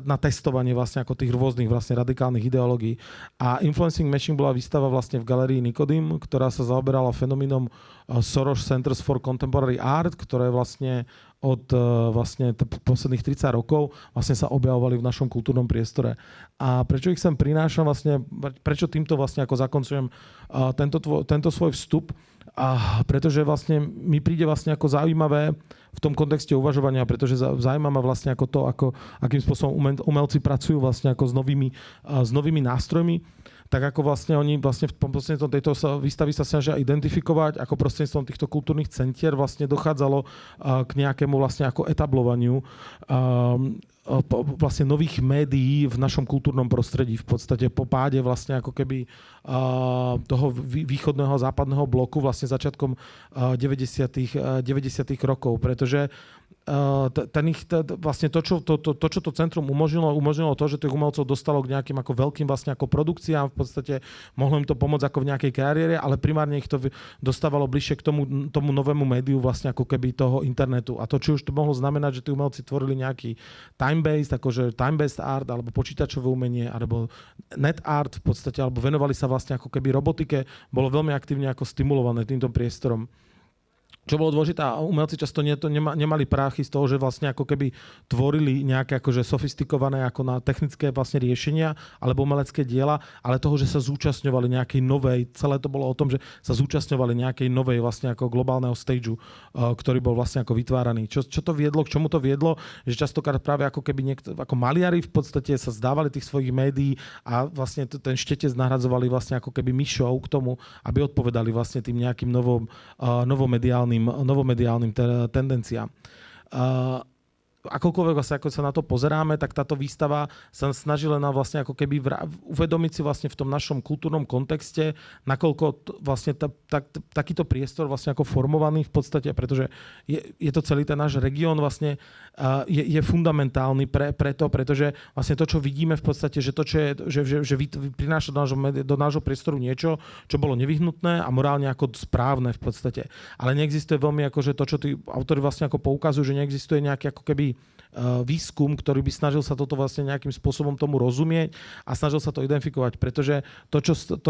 na testovanie vlastne ako tých rôznych vlastne radikálnych ideológií. A Influencing Machine bola výstava vlastne v galérii Nikodym, ktorá sa zaoberala fenoménom Soros Centers for Contemporary Art, ktoré vlastne od vlastne posledných 30 rokov vlastne sa objavovali v našom kultúrnom priestore. A prečo ich sem prinášam vlastne, prečo týmto vlastne ako zakoncujem tento svoj vstup, pretože vlastne mi príde vlastne ako zaujímavé v tom kontexte uvažovania, pretože zaujíma ma vlastne ako to, akým spôsobom umelci pracujú vlastne ako s novými nástrojmi, tak ako vlastne oni vlastne v prostredníctvom tejto výstavy sa snažia identifikovať, ako prostredníctvom týchto kultúrnych centier vlastne dochádzalo k nejakému vlastne ako etablovaniu vlastne nových médií v našom kultúrnom prostredí. V podstate po páde vlastne ako keby toho východného a západného bloku vlastne začiatkom 90. rokov, pretože vlastne to, čo to centrum umožnilo to, že tých umelcov dostalo k nejakým ako veľkým vlastne ako produkciám, v podstate mohlo im to pomôcť ako v nejakej kariére, ale primárne ich to dostávalo bližšie k tomu novému médiu vlastne ako keby toho internetu. A to, či už to mohlo znamenať, že tí umelci tvorili nejaký time-based art, alebo počítačové umenie, alebo net art v podstate, alebo venovali sa vlastne ako keby robotike, bolo veľmi aktívne ako stimulované týmto priestorom. Čo bolo dôležité, a umelci často nemali práchy z toho, že vlastne ako keby tvorili nejaké akože sofistikované ako na technické vlastne riešenia alebo umelecké diela, ale toho, že sa zúčastňovali nejakej novej, celé to bolo o tom, že sa zúčastňovali nejakej novej vlastne ako globálneho stageu, ktorý bol vlastne ako vytváraný. Čo to viedlo, k čomu to viedlo, že častokrát práve ako keby ako maliari v podstate sa zdávali tých svojich médií a vlastne ten štetec nahradzovali vlastne ako keby myšou k tomu, aby odpovedali vlastne tým nejakým novomediálnym tendenciám. Akokoľvek vlastne, ako sa na to pozeráme, tak táto výstava sa snaží len vlastne ako keby uvedomiť si vlastne v tom našom kultúrnom kontexte, nakoľko vlastne takýto priestor vlastne ako formovaný v podstate, pretože je to celý ten náš región vlastne je fundamentálny pretože vlastne to, čo vidíme v podstate, že to, čo je, že prináša do nášho priestoru niečo, čo bolo nevyhnutné a morálne ako správne v podstate. Ale neexistuje veľmi akože to, čo tí autori vlastne ako poukazujú, že neexistuje nejaký ako keby výskum, ktorý by snažil sa toto vlastne nejakým spôsobom tomu rozumieť a snažil sa to identifikovať, pretože to,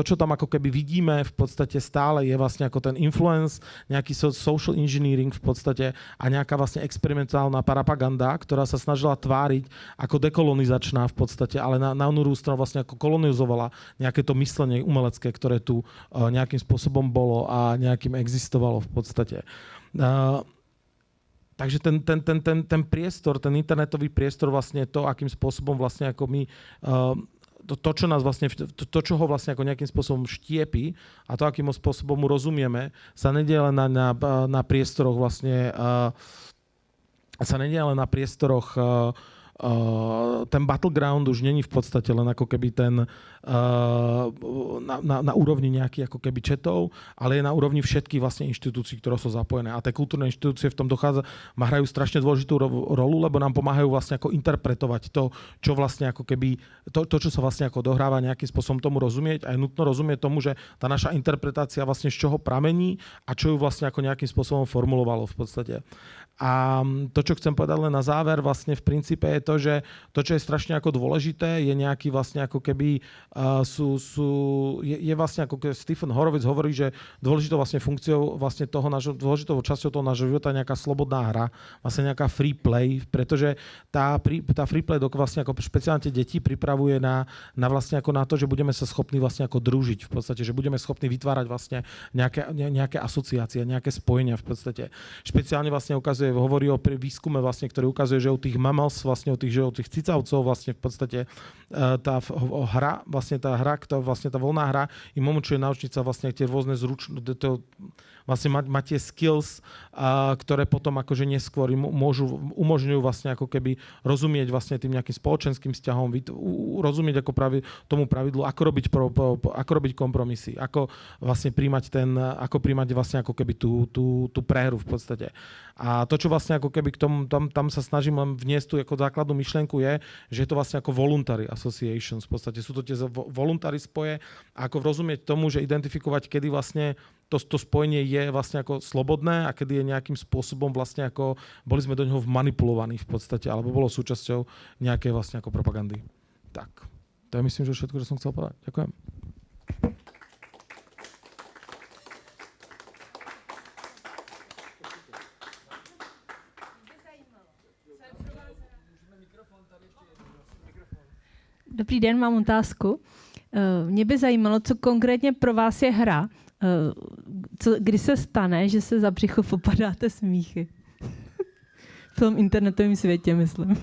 čo tam ako keby vidíme v podstate stále je vlastne ako ten influence, nejaký social engineering v podstate a nejaká vlastne experimentálna propaganda, ktorá sa snažila tváriť ako dekolonizačná v podstate, ale na druhú stranu vlastne ako kolonizovala nejaké to myslenie umelecké, ktoré tu nejakým spôsobom bolo a nejakým existovalo v podstate. Takže ten priestor, ten internetový priestor, vlastne to, akým spôsobom vlastne ako my, to, čo nás vlastne, to, čo ho vlastne ako nejakým spôsobom štiepi a to, akým spôsobom mu rozumieme, sa nedie len na priestoroch vlastne, sa nedie len na priestoroch ten battleground už není v podstate len ako keby ten na úrovni nejakých ako keby chatov, ale je na úrovni všetkých vlastne inštitúcií, ktoré sú zapojené. A tie kultúrne inštitúcie v tom hrajú strašne dôležitú rolu, lebo nám pomáhajú vlastne ako interpretovať to, čo vlastne ako keby, to, čo sa vlastne ako dohráva, nejakým spôsobom tomu rozumieť. A je nutno rozumieť tomu, že tá naša interpretácia vlastne z čoho pramení a čo ju vlastne ako nejakým spôsobom formulovalo v podstate. A to, čo chcem povedať len na záver, vlastne v princípe je to, že to, čo je strašne ako dôležité, je nejaký vlastne ako keby je vlastne ako keby Stephen Horowitz hovorí, že dôležitou vlastne funkciou vlastne toho nášho, dôležitou časťou toho nášho života je nejaká slobodná hra, vlastne nejaká free play, pretože tá free play vlastne ako špeciálne tie deti pripravuje na vlastne ako na to, že budeme sa schopní vlastne ako družiť v podstate, že budeme schopní vytvárať vlastne nejaké asociácie, nejaké spojenia v podstate. Špeciálne vlastne hovorí o výskume vlastne, ktorý ukazuje, že u tých mammals, vlastne u tých cicavcov vlastne v podstate tá hra, vlastne tá voľná hra im umožňuje naučiť sa vlastne tie rôzne vlastne mať tie skills, ktoré potom akože neskôr im umožňujú vlastne ako keby rozumieť vlastne tým nejakým spoločenským vzťahom, rozumieť ako tomu pravidlu, ako robiť kompromisy, ako vlastne príjmať vlastne ako keby tú prehru v podstate. A to, čo vlastne ako keby k tomu, tam sa snažím len vniesť tú ako základnú myšlienku je, že je to vlastne ako voluntary associations. V podstate sú to tie voluntary spoje a ako rozumieť tomu, že identifikovať, kedy vlastne to spojenie je vlastne ako slobodné a kedy je nejakým spôsobom vlastne ako boli sme do neho vmanipulovaní v podstate, alebo bolo súčasťou nejakej vlastne ako propagandy. Tak, to je myslím, že všetko, čo som chcel povedať. Ďakujem. Dobrý den, mám otázku. Mě by zajímalo, co konkrétně pro vás je hra. Kdy se stane, že se za břicho popadáte smíchy? V tom internetovém světě, myslím.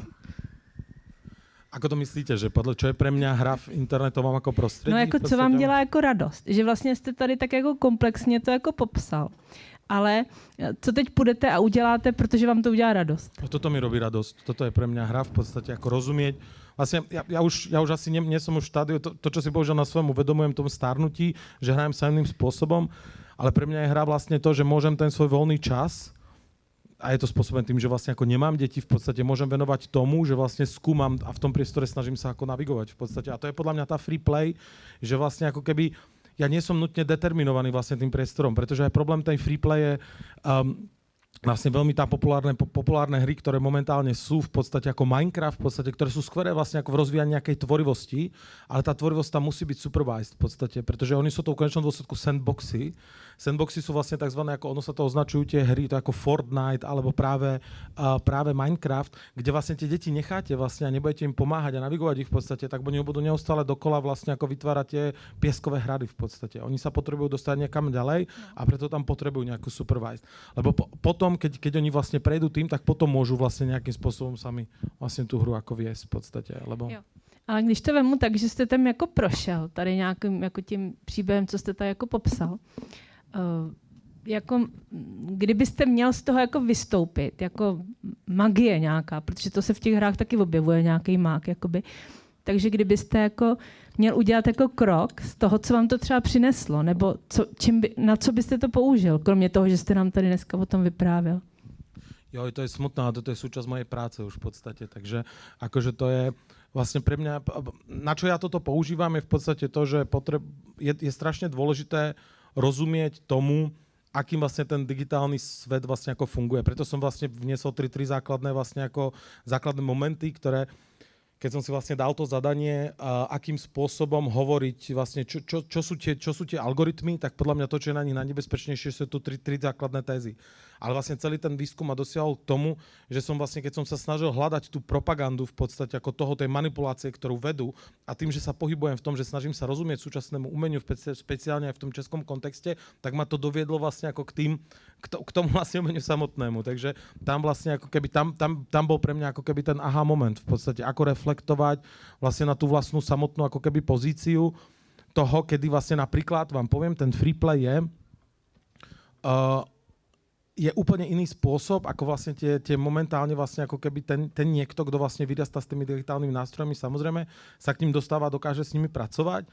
Ako to myslíte, že čo je pre mňa hra v internetovom ako prostredí? No jako co vám dělá jako radost? Že vlastně jste tady tak jako komplexně to jako popsal. Ale co teď půjdete a uděláte, protože vám to udělá radost? Toto mi robí radosť. Toto je pre mňa hra v podstate ako rozumieť. Vlastne ja už asi nie som už v štádiu, to, čo si bohužiaľ na svojom uvedomujem tom starnutí, že hrajem sa iným spôsobom, ale pre mňa je hra vlastne to, že môžem ten svoj voľný čas, a je to spôsobené tým, že vlastne ako nemám deti, v podstate môžem venovať tomu, že vlastne skúmam a v tom priestore snažím sa ako navigovať v podstate. A to je podľa mňa tá free play, že vlastne ako keby ja nie som nutne determinovaný vlastne tým priestorom, pretože aj problém tej free play je vlastne veľmi tá populárne hry, ktoré momentálne sú v podstate ako Minecraft, v podstate, ktoré sú skvelé vlastne ako v rozvíjaní nejakej tvorivosti, ale tá tvorivosť tam musí byť supervised v podstate, pretože oni sú to v konečnom dôsledku sandboxy. Sandboxy sú vlastne takzvané, ako ono sa to označujú tie hry, to ako Fortnite alebo práve Minecraft, kde vlastne tie deti necháte vlastne a nebudete im pomáhať a navigovať ich v podstate, tak oni budú neustále dokola vlastne ako vytvárať tie pieskové hrady v podstate. Oni sa potrebujú dostať niekam ďalej a preto tam potrebujú nejakú supervised. Lebo potom, keď oni vlastne prejdú tým, tak potom môžu vlastne nejakým spôsobom sami vlastne tú hru ako viesť v podstate. Lebo... Jo. Ale když to vemu tak, že jste tam jako prošel tady nějakým jako tím příběhem, co jste tady jako popsal, jako kdybyste měl z toho jako vystoupit, jako magie nějaká, protože to se v těch hrách taky objevuje, nějaký mák, jakoby. Takže kdybyste jako měl udělat jako krok z toho, co vám to třeba přineslo, nebo na co byste to použil, kromě toho, že jste nám tady dneska o tom vyprávěl? Jo, to je smutné, ale toto je súčasť mojej práce už v podstate, takže akože to je vlastne pre mňa, na čo ja toto používam, je v podstate to, že je strašne dôležité rozumieť tomu, akým vlastne ten digitálny svet vlastne ako funguje. Preto som vlastne vniesol tri základné vlastne ako základné momenty, ktoré keď som si vlastne dal to zadanie, akým spôsobom hovoriť vlastne, čo sú tie algoritmy, tak podľa mňa to, čo je na nich najnebezpečnejšie, sú tu tri základné tézy. Ale vlastne celý ten výskum ma dosiahol k tomu, že som vlastne, keď som sa snažil hľadať tú propagandu v podstate ako tej manipulácie, ktorú vedú a tým, že sa pohybujem v tom, že snažím sa rozumieť súčasnému umeniu, špeciálne aj v tom českom kontexte, tak ma to doviedlo vlastne ako k tomu vlastne umeniu samotnému. Takže tam vlastne ako keby, tam bol pre mňa ako keby ten aha moment v podstate, ako reflektovať vlastne na tú vlastnú samotnú ako keby pozíciu toho, kedy vlastne napríklad, vám poviem, ten free play je je úplne iný spôsob, ako vlastne tie momentálne vlastne ako keby ten niekto, kto vlastne vyrastá s tými digitálnymi nástrojmi, samozrejme sa k ním dostáva a dokáže s nimi pracovať.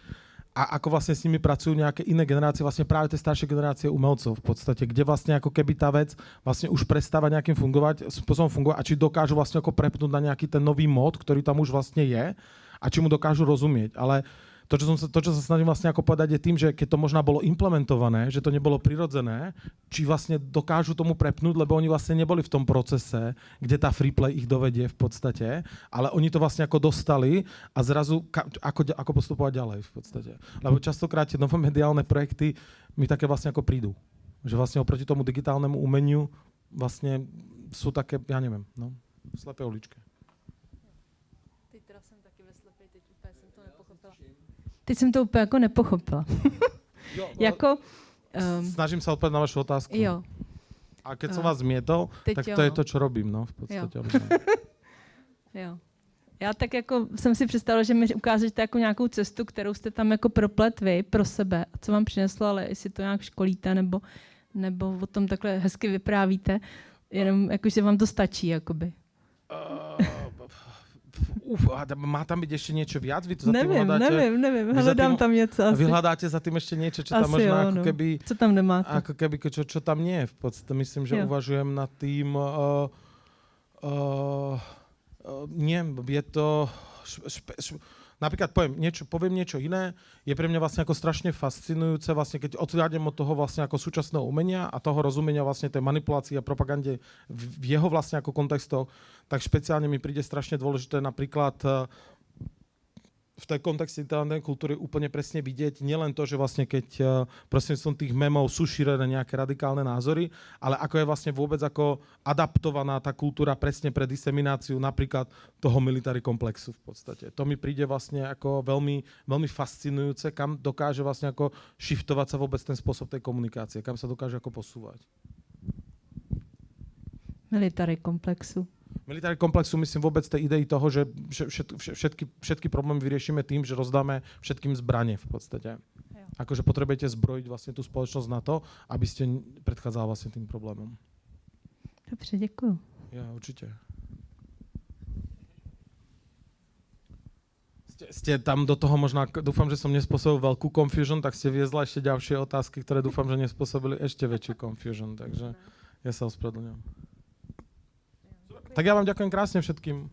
A ako vlastne s nimi pracujú nejaké iné generácie, vlastne práve tie staršie generácie umelcov v podstate, kde vlastne ako keby tá vec vlastne už prestáva nejakým spôsobom fungovať a či dokážu vlastne ako prepnúť na nejaký ten nový mód, ktorý tam už vlastne je a či mu dokážu rozumieť. Ale to, čo sa snažím vlastne ako povedať, je tým, že keď to možno bolo implementované, že to nebolo prirodzené, či vlastne dokážu tomu prepnúť, lebo oni vlastne neboli v tom procese, kde tá freeplay ich dovedie v podstate, ale oni to vlastne ako dostali a zrazu ako postupovať ďalej v podstate. Lebo častokrát tie nové mediálne projekty mi také vlastne ako prídu. Že vlastne oproti tomu digitálnemu umeniu vlastne sú také, ja neviem, no, v slepej uličke. Teď jsem to úplně jako nepochopila. Jako, snažím sa odpovedať na vašu otázku. Jo. A keď som vás zmietol, tak to je to, čo robím, no, v podstate. Jo. Já tak jako jsem si představila, že mi ukážete jako nějakou cestu, kterou jste tam jako proplet vy pro sebe a co vám přineslo, ale jestli to nějak školíte nebo o tom takhle hezky vyprávíte, jenom jakože vám to stačí, jakoby. Má tam byť ešte niečo viac? Vy to za nevím, tým hľadáte? Nevím. Hledám tam něco asi. Vy hľadáte za tým ešte niečo, čo tam asi možno jo, ako keby... Co tam nemáte? Ako keby, čo tam nie je v podstate. Myslím, že uvažujem nad tým... nie, je to... Napríklad poviem niečo iné, je pre mňa vlastne ako strašne fascinujúce, vlastne keď odhľadnem od toho vlastne ako súčasného umenia a toho rozumenia vlastne tej manipulácii a propagande v jeho vlastne ako kontextoch, tak špeciálne mi príde strašne dôležité napríklad v tej kontexte internej kultúry úplne presne vidieť nielen to, že vlastne keď prostredníctvom tých memov sú šírené nejaké radikálne názory, ale ako je vlastne vôbec ako adaptovaná tá kultúra presne pre disemináciu napríklad toho military komplexu v podstate. To mi príde vlastne ako veľmi, veľmi fascinujúce, kam dokáže vlastne ako shiftovať sa vôbec ten spôsob tej komunikácie, kam sa dokáže ako posúvať. Military komplexu. Military komplexu myslím vôbec tej idei toho, že všetky problémy vyriešime tým, že rozdáme všetkým zbranie v podstate. Jo. Akože potrebujete zbrojiť vlastne tú spoločnosť na to, aby ste predchádzali vlastne tým problémom. Dobře, děkuju. Ja, určite. Ste tam do toho možno, dúfam, že som nespôsobil veľkú confusion, tak ste viezla ešte ďalšie otázky, ktoré dúfam, že nespôsobili ešte väčšiu confusion, takže ja sa ospravedlňujem. Tak ja vám ďakujem krásne všetkým.